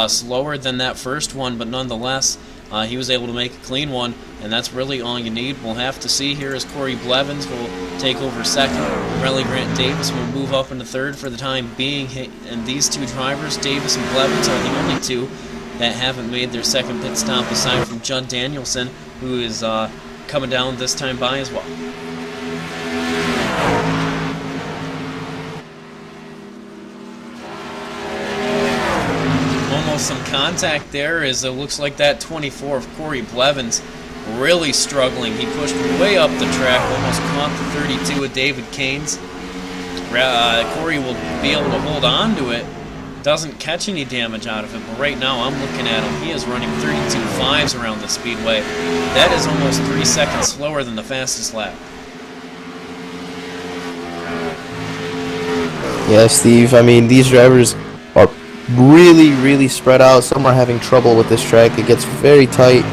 slower than that first one, but nonetheless, he was able to make a clean one, and that's really all you need. We'll have to see here as Corey Blevins will take over second. Relly Grant Davis will move up into third for the time being, and these 2 drivers, Davis and Blevins, are the only 2 that haven't made their second pit stop, aside from Judd Danielson, who is coming down this time by as well. some contact there, as it looks like that 24 of Corey Blevins really struggling. He pushed way up the track, almost caught the 32 of David Keynes. Corey will be able to hold on to it. Doesn't catch any damage out of it, but right now I'm looking at him. He is running 32.5s around the speedway. That is almost 3 seconds slower than the fastest lap. Yeah, Steve, I mean, these drivers are really spread out. Some are having trouble with this track. It gets very tight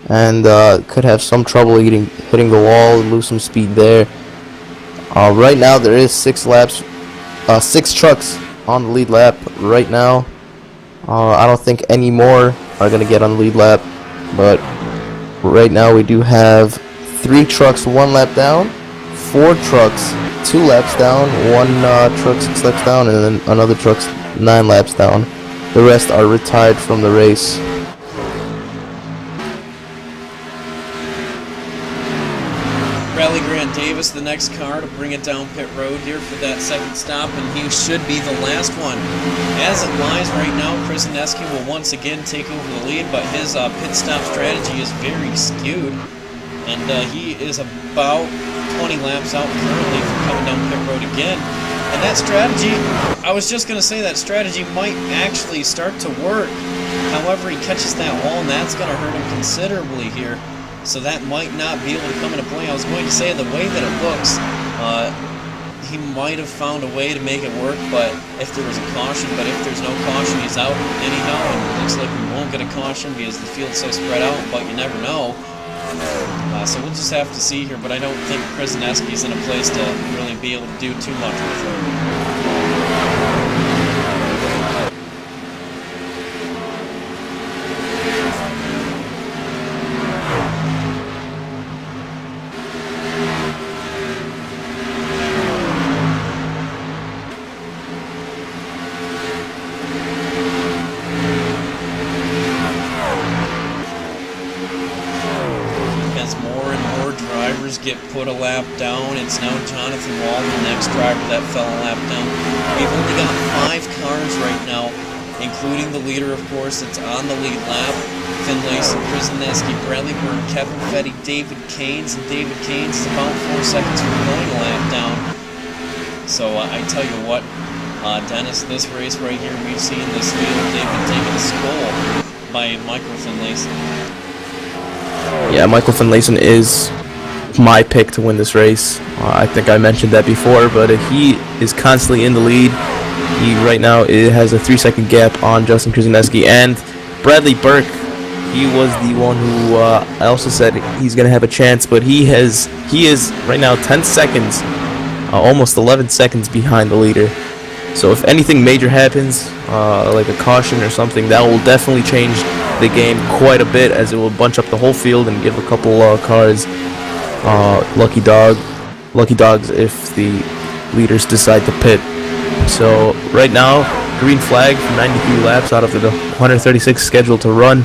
and could have some trouble hitting the wall and lose some speed there. Right now there is 6 trucks on the lead lap right now. I don't think any more are going to get on the lead lap, but right now we do have 3 trucks 1 lap down, 4 trucks 2 laps down, 1 truck 6 laps down, and then another truck's 9 laps down. The rest are retired from the race. Riley Grant Davis, the next car to bring it down pit road here for that second stop, and he should be the last one. As it lies right now, Chris Ineski will once again take over the lead, but his pit stop strategy is very skewed, and he is about 20 laps out currently from coming down pit road again. And that strategy, I was just going to say, that strategy might actually start to work. However, he catches that wall, and that's going to hurt him considerably here. So that might not be able to come into play. I was going to say, the way that it looks, he might have found a way to make it work, but if there was a caution, but if there's no caution, he's out anyhow, and it looks like we won't get a caution because the field's so spread out, but you never know. So we'll just have to see here, but I don't think Chris Ineski's in a place to really be able to do too much with him. Get put a lap down. It's now Jonathan Wall, the next driver that fell a lap down. We've only got 5 cars right now, including the leader, of course, that's on the lead lap. Finlayson, Chris Ineski, Bradley Byrne, Kevin Fetty, David Keynes, and David Keynes is about 4 seconds from going a lap down. So I tell you what, Dennis, this race right here, we've seen this field, they've been taking a skull by Michael Finlayson. Yeah, Michael Finlayson is my pick to win this race. I think I mentioned that before, but he is constantly in the lead. He right now has a 3-second gap on Justin Krzyzewski, and Bradley Burke. He was the one who I also said he's going to have a chance, but he is right now 10 seconds, almost 11 seconds behind the leader. So if anything major happens, like a caution or something, that will definitely change the game quite a bit, as it will bunch up the whole field and give a couple cars lucky dogs if the leaders decide to pit. So right now, green flag for 93 laps out of the 136 scheduled to run.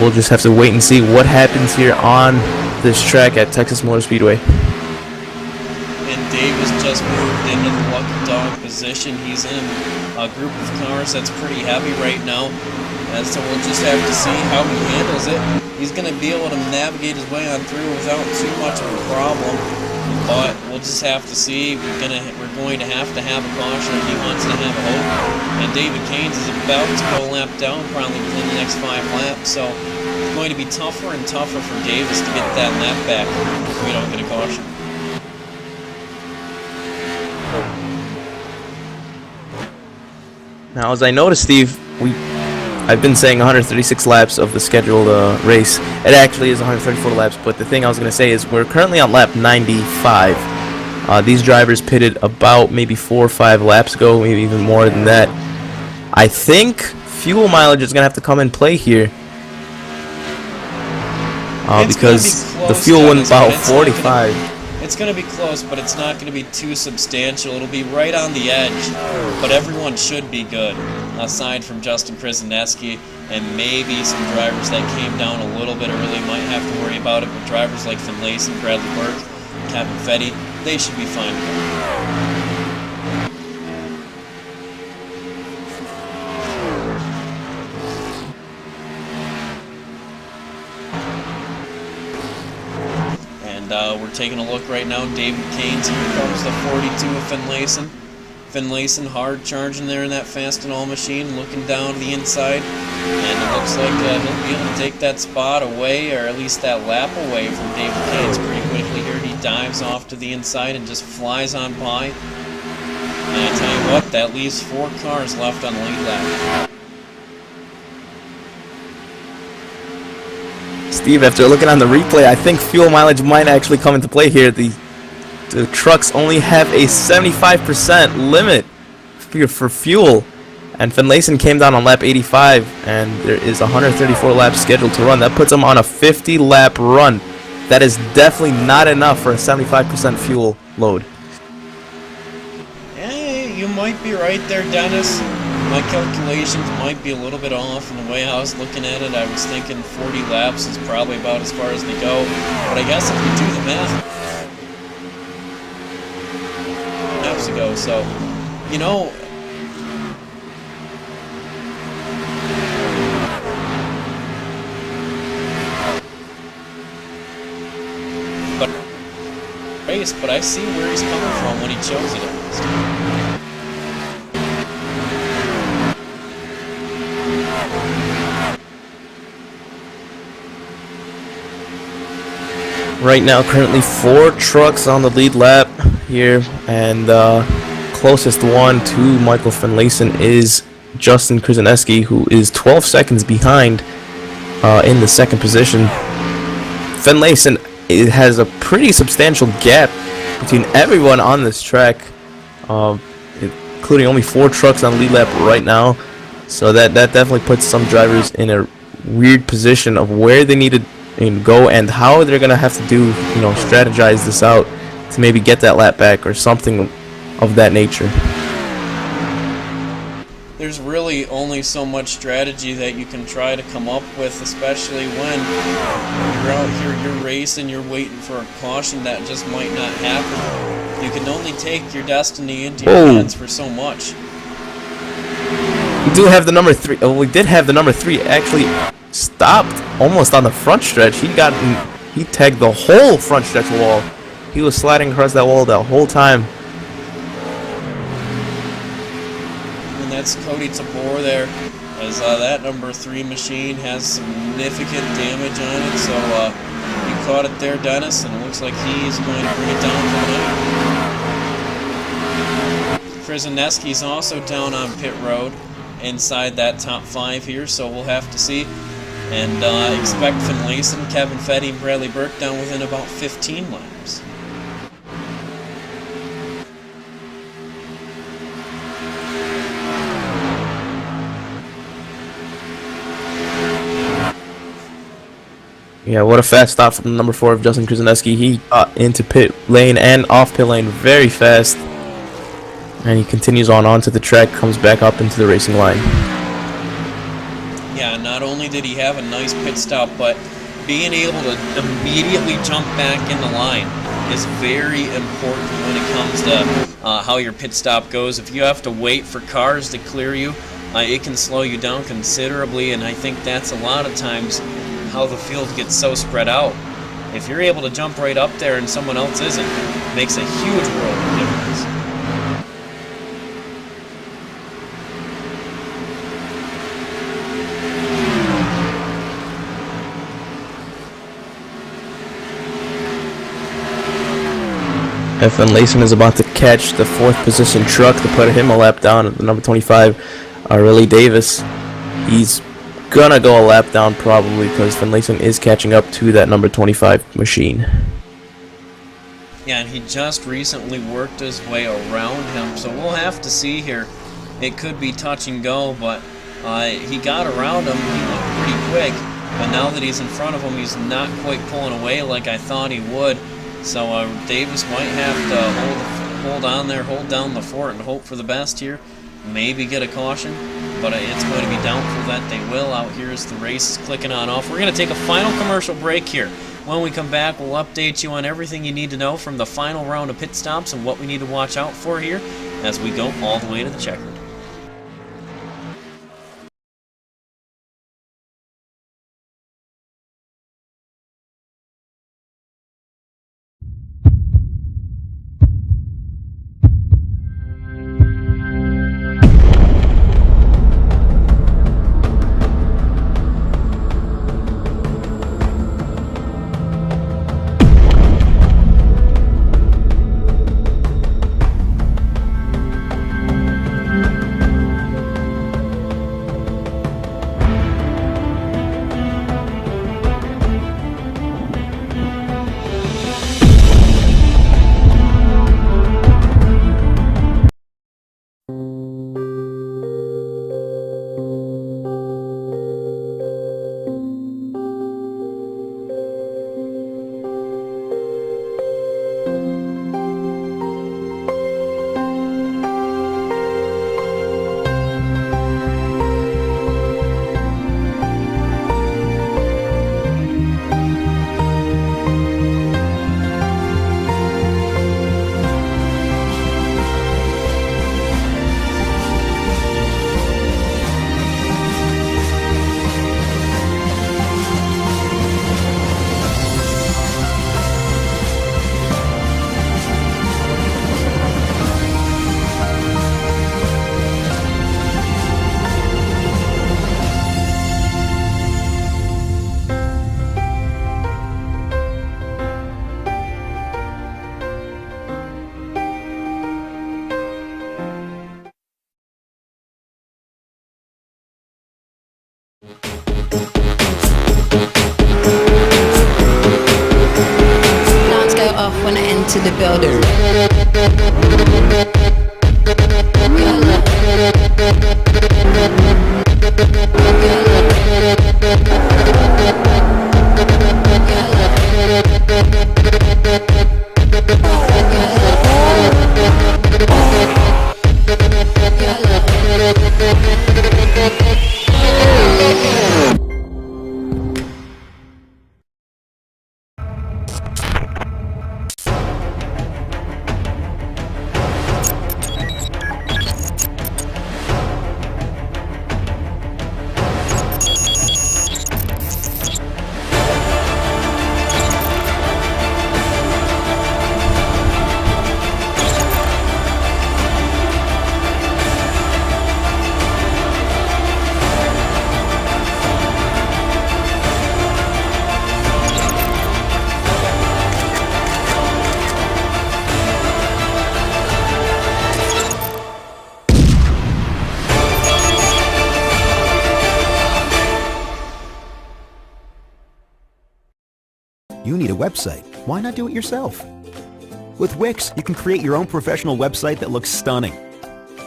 We'll just have to wait and see what happens here on this track at Texas Motor Speedway. And Davis just moved into the lucky dog position. He's in a group of cars that's pretty heavy right now. And so we'll just have to see how he handles it. He's going to be able to navigate his way on through without too much of a problem. But we'll just have to see. We're going to have a caution if he wants to have a hope. And David Keynes is about to go a lap down probably within the next 5 laps. So it's going to be tougher and tougher for Davis to get that lap back if we don't get a caution. Now, as I noticed, Steve, I've been saying 136 laps of the scheduled race. It actually is 134 laps, but the thing I was going to say is we're currently on lap 95. These drivers pitted about maybe 4 or 5 laps ago, maybe even more than that. I think fuel mileage is going to have to come in play here. Because the fuel went about 45. It's going to be close, but it's not going to be too substantial. It'll be right on the edge, but everyone should be good, aside from Justin Krzyzewski and maybe some drivers that came down a little bit early might have to worry about it, but drivers like Finlayson, Bradley Burke, Kevin Fetty, they should be fine. we're taking a look right now. David Canes, here comes the 42 of Finlayson. Finlayson hard charging there in that fast and all machine, looking down the inside, and it looks like he'll be able to take that spot away, or at least that lap away from David Canes pretty quickly here. He dives off to the inside and just flies on by. And I tell you what, that leaves 4 cars left on the lead lap. Steve, after looking on the replay, I think fuel mileage might actually come into play here. The trucks only have a 75% limit for fuel, and Finlayson came down on lap 85, and there is 134 laps scheduled to run. That puts him on a 50-lap run. That is definitely not enough for a 75% fuel load. Hey, you might be right there, Dennis. My calculations might be a little bit off in the way I was looking at it. I was thinking 40 laps is probably about as far as they go, but I guess if you do the math, ago, so you know, but I see where he's coming from when he chose it. Right now, currently 4 trucks on the lead lap here, and closest one to Michael Finlayson is Justin Krzyzewski, who is 12 seconds behind in the second position. Finlayson has a pretty substantial gap between everyone on this track, including only 4 trucks on the lead lap right now. So that definitely puts some drivers in a weird position of where they need to go and how they're gonna have to do, strategize this out to maybe get that lap back or something of that nature. There's really only so much strategy that you can try to come up with, especially when you're out here, you're racing, you're waiting for a caution that just might not happen. You can only take your destiny into your hands for so much. We do have the number 3. Oh, we did have the number 3 actually stopped almost on the front stretch. He tagged the whole front stretch wall. He was sliding across that wall the whole time. And that's Cody Tabor there, as that number 3 machine has significant damage on it. So you caught it there, Dennis, and it looks like he's going to bring it down for the night. Krzyzewski's also down on pit road inside that top 5 here, so we'll have to see. And expect Finlayson, Kevin Fetty, and Bradley Burke down within about 15 laps. Yeah, what a fast stop from number 4 of Justin Krzyzewski. He got into pit lane and off pit lane very fast. And he continues on onto the track, comes back up into the racing line. Yeah, not only did he have a nice pit stop, but being able to immediately jump back in the line is very important when it comes to how your pit stop goes. If you have to wait for cars to clear you, it can slow you down considerably, and I think that's a lot of times how the field gets so spread out. If you're able to jump right up there and someone else isn't, it makes a huge world of difference. Finlayson is about to catch the 4th position truck to put him a lap down at the number 25, Riley Davis. He's gonna go a lap down probably because Finlayson is catching up to that number 25 machine. Yeah, and he just recently worked his way around him, so we'll have to see here. It could be touch and go, but he got around him. He looked pretty quick, but now that he's in front of him, he's not quite pulling away like I thought he would. So Davis might have to hold on there, hold down the fort, and hope for the best here. Maybe get a caution, but it's going to be doubtful that they will out here as the race is clicking on off. We're going to take a final commercial break here. When we come back, we'll update you on everything you need to know from the final round of pit stops and what we need to watch out for here as we go all the way to the Checkered. off when I enter the building. You need a website. Why not do it yourself? With Wix, you can create your own professional website that looks stunning.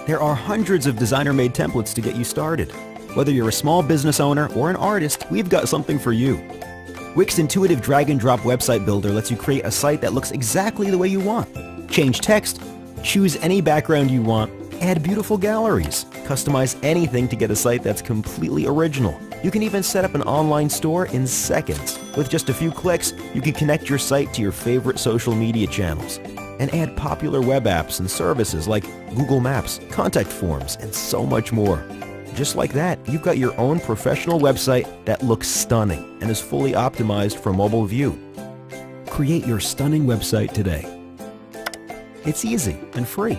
There are hundreds of designer-made templates to get you started. Whether you're a small business owner or an artist, we've got something for you. Wix's intuitive drag-and-drop website builder lets you create a site that looks exactly the way you want. Change text, choose any background you want, add beautiful galleries, customize anything to get a site that's completely original. You can even set up an online store in seconds. With just a few clicks, you can connect your site to your favorite social media channels and add popular web apps and services like Google Maps, contact forms, and so much more. Just like that, you've got your own professional website that looks stunning and is fully optimized for mobile view. Create your stunning website today. It's easy and free.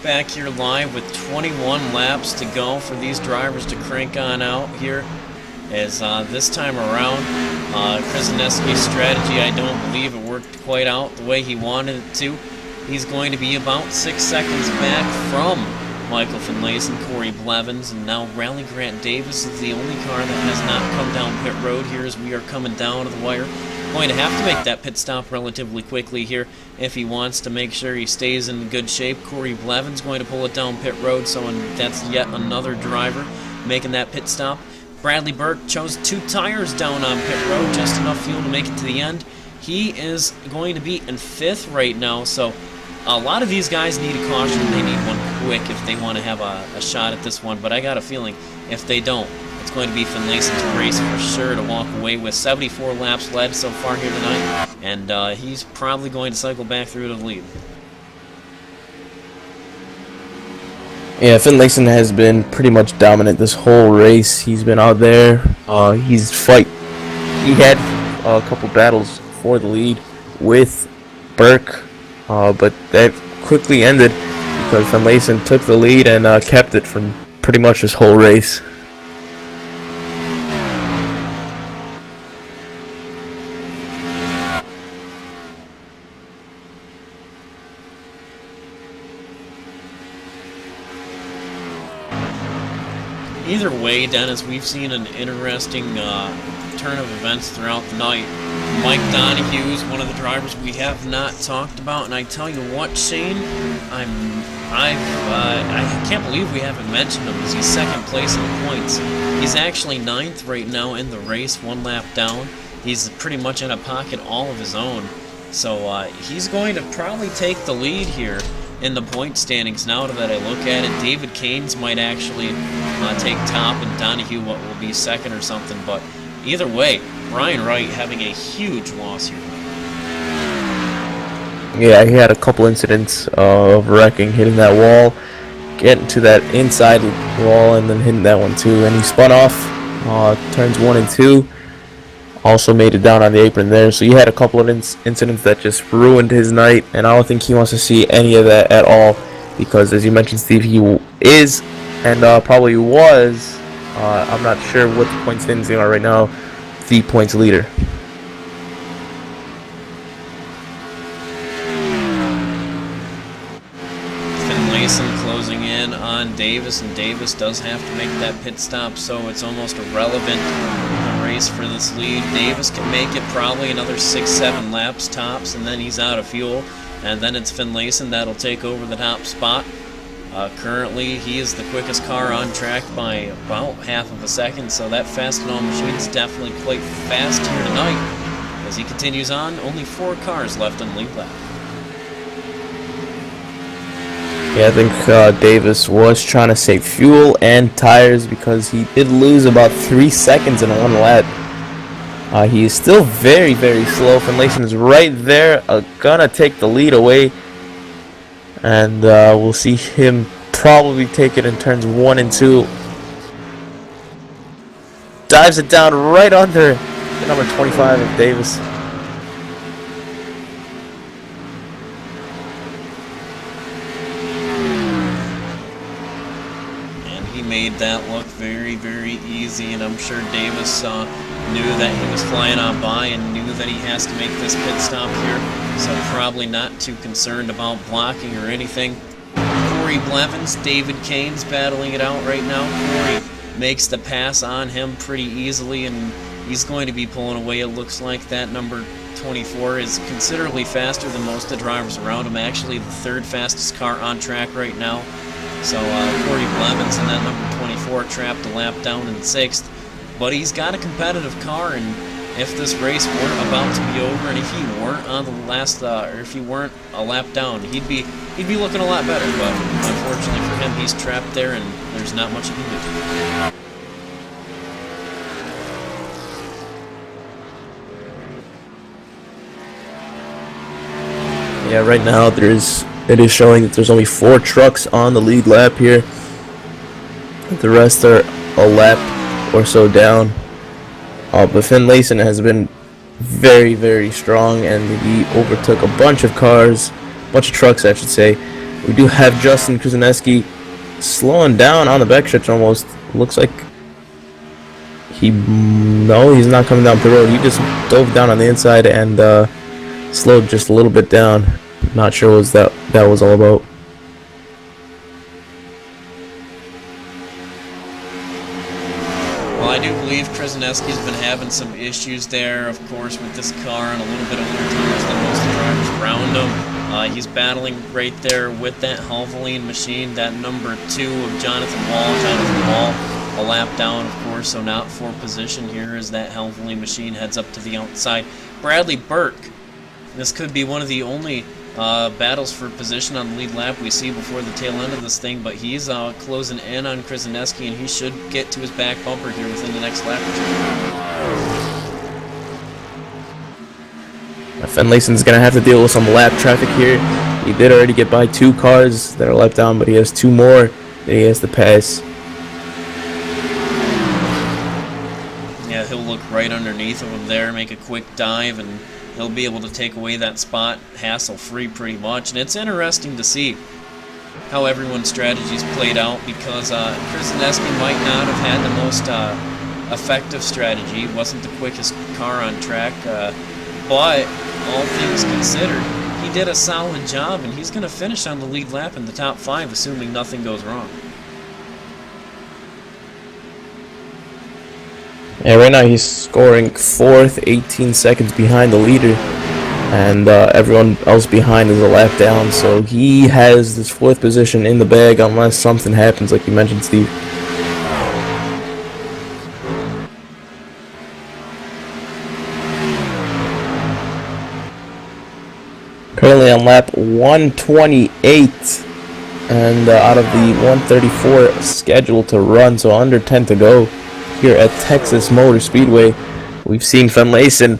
Back here live with 21 laps to go for these drivers to crank on out here. As this time around, Krasinski's strategy, I don't believe it worked quite out the way he wanted it to. He's going to be about 6 seconds back from Michael Finlayson, Corey Blevins, and now Rally Grant Davis is the only car that has not come down pit road here as we are coming down to the wire. Going to have to make that pit stop relatively quickly here if he wants to make sure he stays in good shape. Corey Blevins going to pull it down pit road, so that's yet another driver making that pit stop. Bradley Burke chose 2 tires down on pit road, just enough fuel to make it to the end. He is going to be in 5th right now, so a lot of these guys need a caution. They need one quick if they want to have a shot at this one, but I got a feeling if they don't, it's going to be Finlayson's race for sure to walk away with. 74 laps led so far here tonight, and he's probably going to cycle back through to the lead. Yeah, Finlayson has been pretty much dominant this whole race. He's been out there. He had a couple battles for the lead with Burke, but that quickly ended because Finlayson took the lead and kept it from pretty much this whole race. Either way, Dennis, we've seen an interesting turn of events throughout the night. Mike Donahue is one of the drivers we have not talked about, and I tell you what, Shane, I can't believe we haven't mentioned him, because he's 2nd place in the points. He's actually 9th right now in the race, 1 lap down. He's pretty much in a pocket all of his own, so he's going to probably take the lead here in the point standings. Now that I look at it, David Caines might actually take top, and Donahue will be 2nd or something, but either way, Brian Wright having a huge loss here. Yeah, he had a couple incidents of wrecking, hitting that wall, getting to that inside wall, and then hitting that one too, and he spun off turns 1 and 2. Also made it down on the apron there, so he had a couple of incidents that just ruined his night, and I don't think he wants to see any of that at all, because as you mentioned, Steve, he is, and probably was, I'm not sure what the point standings are right now, the points leader. Davis, and Davis does have to make that pit stop, so it's almost irrelevant race for this lead. Davis can make it probably another 6-7 laps tops, and then he's out of fuel, and then it's Finlayson that'll take over the top spot. Currently, he is the quickest car on track by about half of a second, so that Fastenal machine is definitely quite fast here tonight. As he continues on, only 4 cars left on lead lap. Yeah, I think Davis was trying to save fuel and tires because he did lose about 3 seconds in one lap. He is still very, very slow. Finlayson is right there, gonna take the lead away. And we'll see him probably take it in turns 1 and 2. Dives it down right under the number 25 of Davis. And he made that look very, very easy, and I'm sure Davis knew that he was flying on by and knew that he has to make this pit stop here, so probably not too concerned about blocking or anything. Corey Blevins, David Kane's battling it out right now. Corey makes the pass on him pretty easily, and he's going to be pulling away. It looks like that number 24 is considerably faster than most of the drivers around him, actually the 3rd fastest car on track right now. So Corey Blevins and that number 24 trapped a lap down in 6th. But he's got a competitive car, and if this race weren't about to be over, and if he weren't on the last, or if he weren't a lap down, he'd be looking a lot better. But unfortunately for him, he's trapped there, and there's not much he can do. Yeah, right now it is showing that there's only 4 trucks on the lead lap here. The rest are a lap or so down. But Finlayson has been very, very strong, and he overtook a bunch of trucks, I should say. We do have Justin Krzyzewski slowing down on the backstretch almost. Looks like he's not coming down the road. He just dove down on the inside and slowed just a little bit down. Not sure what that was all about. Well, I do believe Krzyzewski's been having some issues there, of course, with this car and a little bit older tires than most of the drivers around him. He's battling right there with that Helveline machine, that number 2 of Jonathan Wall. Jonathan Wall, a lap down, of course, so not for position here as that Helveline machine heads up to the outside. Bradley Burke, this could be one of the only battles for position on the lead lap we see before the tail end of this thing, but he's closing in on Krzyzewski, and he should get to his back bumper here within the next lap or 2. Finlayson's going to have to deal with some lap traffic here. He did already get by 2 cars that are lap down, but he has 2 more that he has to pass. Yeah, he'll look right underneath of him there, make a quick dive, and he'll be able to take away that spot hassle-free pretty much. And it's interesting to see how everyone's strategies played out, because Krzyzewski might not have had the most effective strategy. It wasn't the quickest car on track, but all things considered, he did a solid job, and he's going to finish on the lead lap in the top 5, assuming nothing goes wrong. Yeah, right now he's scoring 4th, 18 seconds behind the leader, and everyone else behind is a lap down, so he has this 4th position in the bag unless something happens, like you mentioned, Steve. Currently on lap 128, and out of the 134 scheduled to run, so under 10 to go here at Texas Motor Speedway. We've seen Finlayson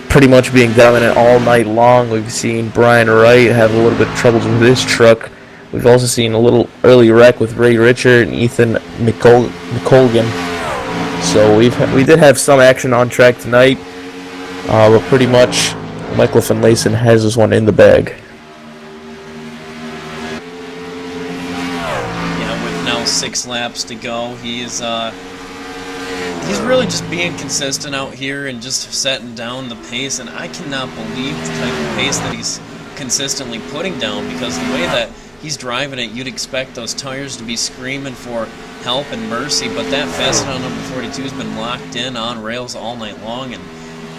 pretty much being dominant all night long. We've seen Brian Wright have a little bit of troubles with his truck. We've also seen a little early wreck with Ray Richard and Ethan McColgan. So we did have some action on track tonight, but pretty much Michael Finlayson has this one in the bag. Yeah, with now 6 laps to go, he's really just being consistent out here and just setting down the pace, and I cannot believe the type of pace that he's consistently putting down, because the way that he's driving it, you'd expect those tires to be screaming for help and mercy, but that facet on number 42 has been locked in on rails all night long, and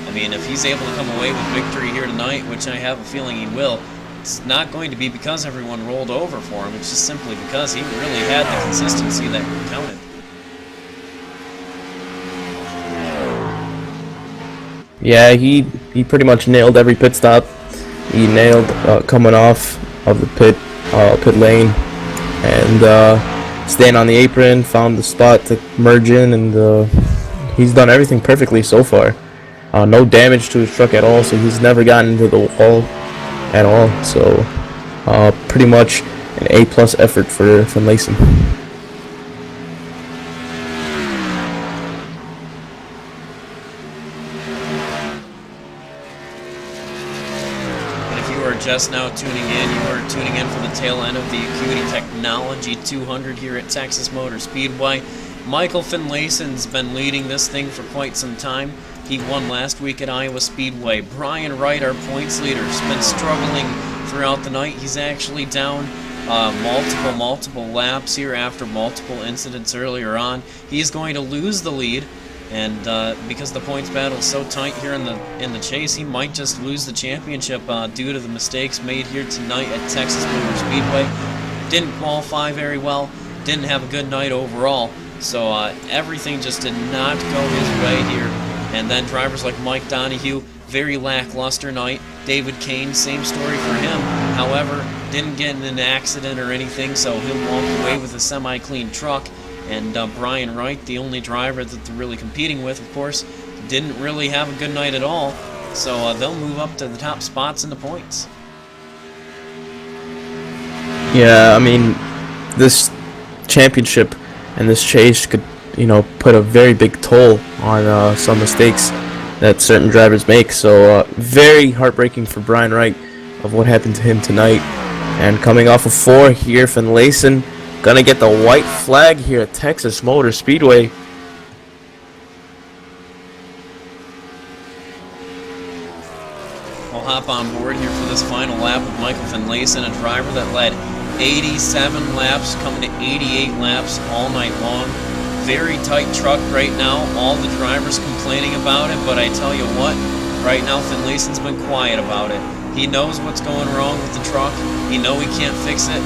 I mean, if he's able to come away with victory here tonight, which I have a feeling he will, it's not going to be because everyone rolled over for him, it's just simply because he really had the consistency that counted. Yeah, he pretty much nailed every pit stop. He nailed coming off of the pit lane, and staying on the apron, found the spot to merge in, and he's done everything perfectly so far. No damage to his truck at all, so he's never gotten into the wall at all. So pretty much an A+ effort for Finlayson. Just now tuning in, you are tuning in from the tail end of the Acuity Technology 200 here at Texas Motor Speedway. Michael Finlayson's been leading this thing for quite some time. He won last week at Iowa Speedway. Brian Wright, our points leader, has been struggling throughout the night. He's actually down multiple laps here after multiple incidents earlier on. He's going to lose the lead. And because the points battle is so tight here in the chase, he might just lose the championship due to the mistakes made here tonight at Texas Motor Speedway. Didn't qualify very well, didn't have a good night overall, so everything just did not go his way here. And then drivers like Mike Donahue, very lackluster night. David Kane, same story for him. However, didn't get in an accident or anything, so he'll walk away with a semi-clean truck. And Brian Wright, the only driver that they're really competing with, of course, didn't really have a good night at all. So they'll move up to the top spots in the points. Yeah, I mean, this championship and this chase could, put a very big toll on some mistakes that certain drivers make. So very heartbreaking for Brian Wright of what happened to him tonight. And coming off of 4 here, Finlayson gonna get the white flag here at Texas Motor Speedway. We'll hop on board here for this final lap with Michael Finlayson, a driver that led 87 laps, coming to 88 laps all night long. Very tight truck right now. All the drivers complaining about it, but I tell you what, right now Finlayson's been quiet about it. He knows what's going wrong with the truck. He knows he can't fix it.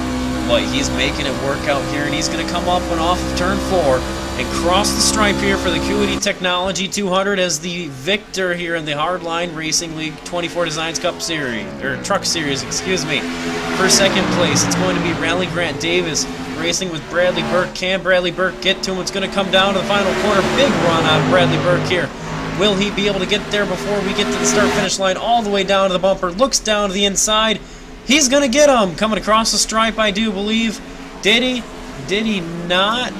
But he's making it work out here, and he's going to come up and off of turn 4 and cross the stripe here for the Acuity Technology 200 as the victor here in the Hardline Racing League 24 Designs Cup Series, or Truck Series, excuse me. For second place, it's going to be Rally Grant Davis racing with Bradley Burke. Can Bradley Burke get to him? It's going to come down to the final corner. Big run out of Bradley Burke here. Will he be able to get there before we get to the start-finish line all the way down to the bumper? Looks down to the inside. He's going to get him. Coming across the stripe, I do believe. Did he? Did he not?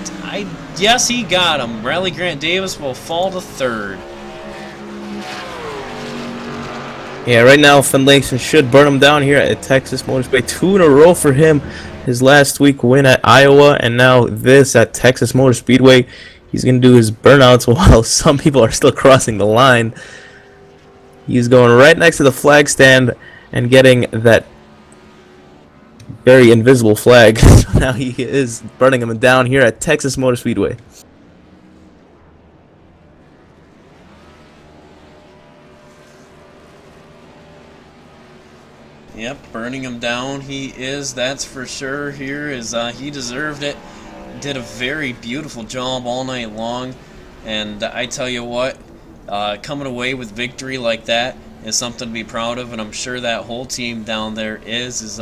Yes, he got him. Rally Grant Davis will fall to 3rd. Yeah, right now Finlayson should burn him down here at Texas Motor Speedway. 2 in a row for him. His last week win at Iowa, and now this at Texas Motor Speedway. He's going to do his burnouts while some people are still crossing the line. He's going right next to the flag stand and getting that very invisible flag. So now he is burning him down here at Texas Motor Speedway. Yep, burning him down he is, that's for sure. Here is he deserved it. Did a very beautiful job all night long, and I tell you what, coming away with victory like that is something to be proud of, and I'm sure that whole team down there is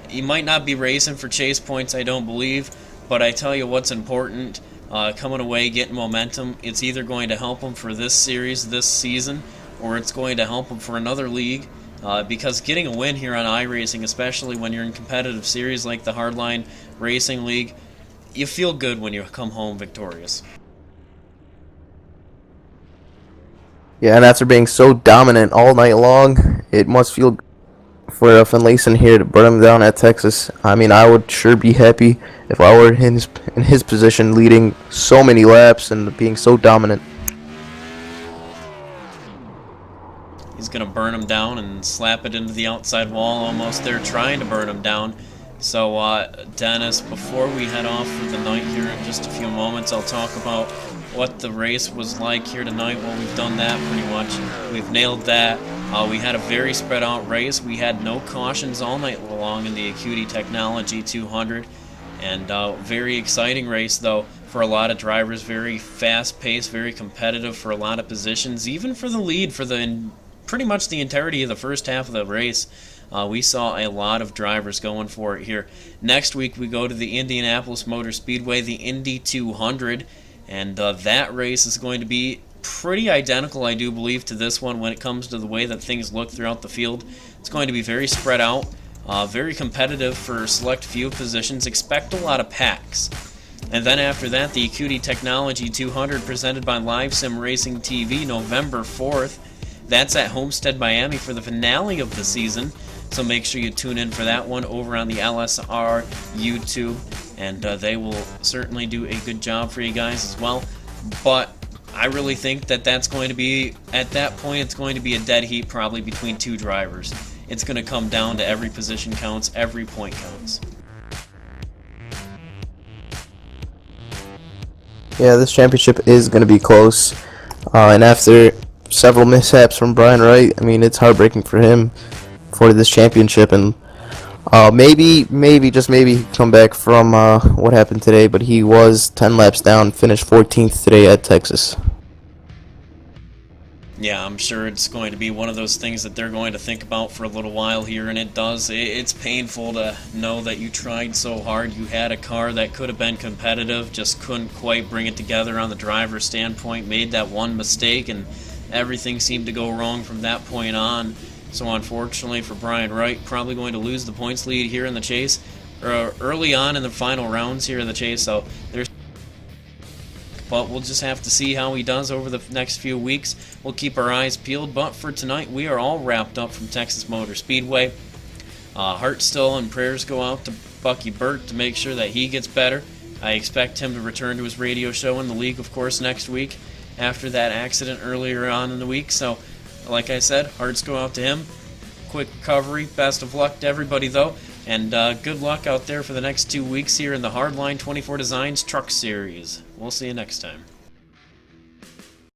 he might not be racing for chase points, I don't believe, but I tell you what's important, coming away, getting momentum. It's either going to help them for this series, this season, or it's going to help them for another league, because getting a win here on iRacing, especially when you're in competitive series like the Hardline Racing League, you feel good when you come home victorious. Yeah, and after being so dominant all night long, it must feel for Finlayson here to burn him down at Texas. I mean, I would sure be happy if I were in his position, leading so many laps and being so dominant. He's going to burn him down and slap it into the outside wall almost there, trying to burn him down. So, Dennis, before we head off for the night here in just a few moments, I'll talk about what the race was like here tonight. Well, we've done that pretty much. We've nailed that. We had a very spread out race. We had no cautions all night long in the Acuity Technology 200. And very exciting race, though, for a lot of drivers. Very fast-paced, very competitive for a lot of positions, even for the lead for pretty much the entirety of the first half of the race. We saw a lot of drivers going for it here. Next week, we go to the Indianapolis Motor Speedway, the Indy 200, and that race is going to be pretty identical, I do believe, to this one when it comes to the way that things look throughout the field. It's going to be very spread out, very competitive for select few positions. Expect a lot of packs. And then after that, the Acuity Technology 200 presented by Live Sim Racing TV, November 4th. That's at Homestead, Miami for the finale of the season. So make sure you tune in for that one over on the LSR YouTube, and they will certainly do a good job for you guys as well. But I really think that that's going to be, at that point, it's going to be a dead heat probably between two drivers. It's going to come down to every position counts, every point counts. Yeah, this championship is going to be close, and after several mishaps from Brian Wright, I mean, it's heartbreaking for him for this championship, and maybe just maybe he come back from what happened today, but he was 10 laps down, finished 14th today at Texas. Yeah, I'm sure it's going to be one of those things that they're going to think about for a little while here, and it does. It's painful to know that you tried so hard. You had a car that could have been competitive, just couldn't quite bring it together on the driver's standpoint, made that one mistake, and everything seemed to go wrong from that point on. So unfortunately for Brian Wright, probably going to lose the points lead here in the chase, or early on in the final rounds here in the chase. So but we'll just have to see how he does over the next few weeks. We'll keep our eyes peeled. But for tonight, we are all wrapped up from Texas Motor Speedway. Heart still and prayers go out to Bucky Burt to make sure that he gets better. I expect him to return to his radio show in the league, of course, next week after that accident earlier on in the week. So, like I said, hearts go out to him. Quick recovery. Best of luck to everybody, though. And good luck out there for the next 2 weeks here in the Hardline 24 Designs Truck Series. We'll see you next time.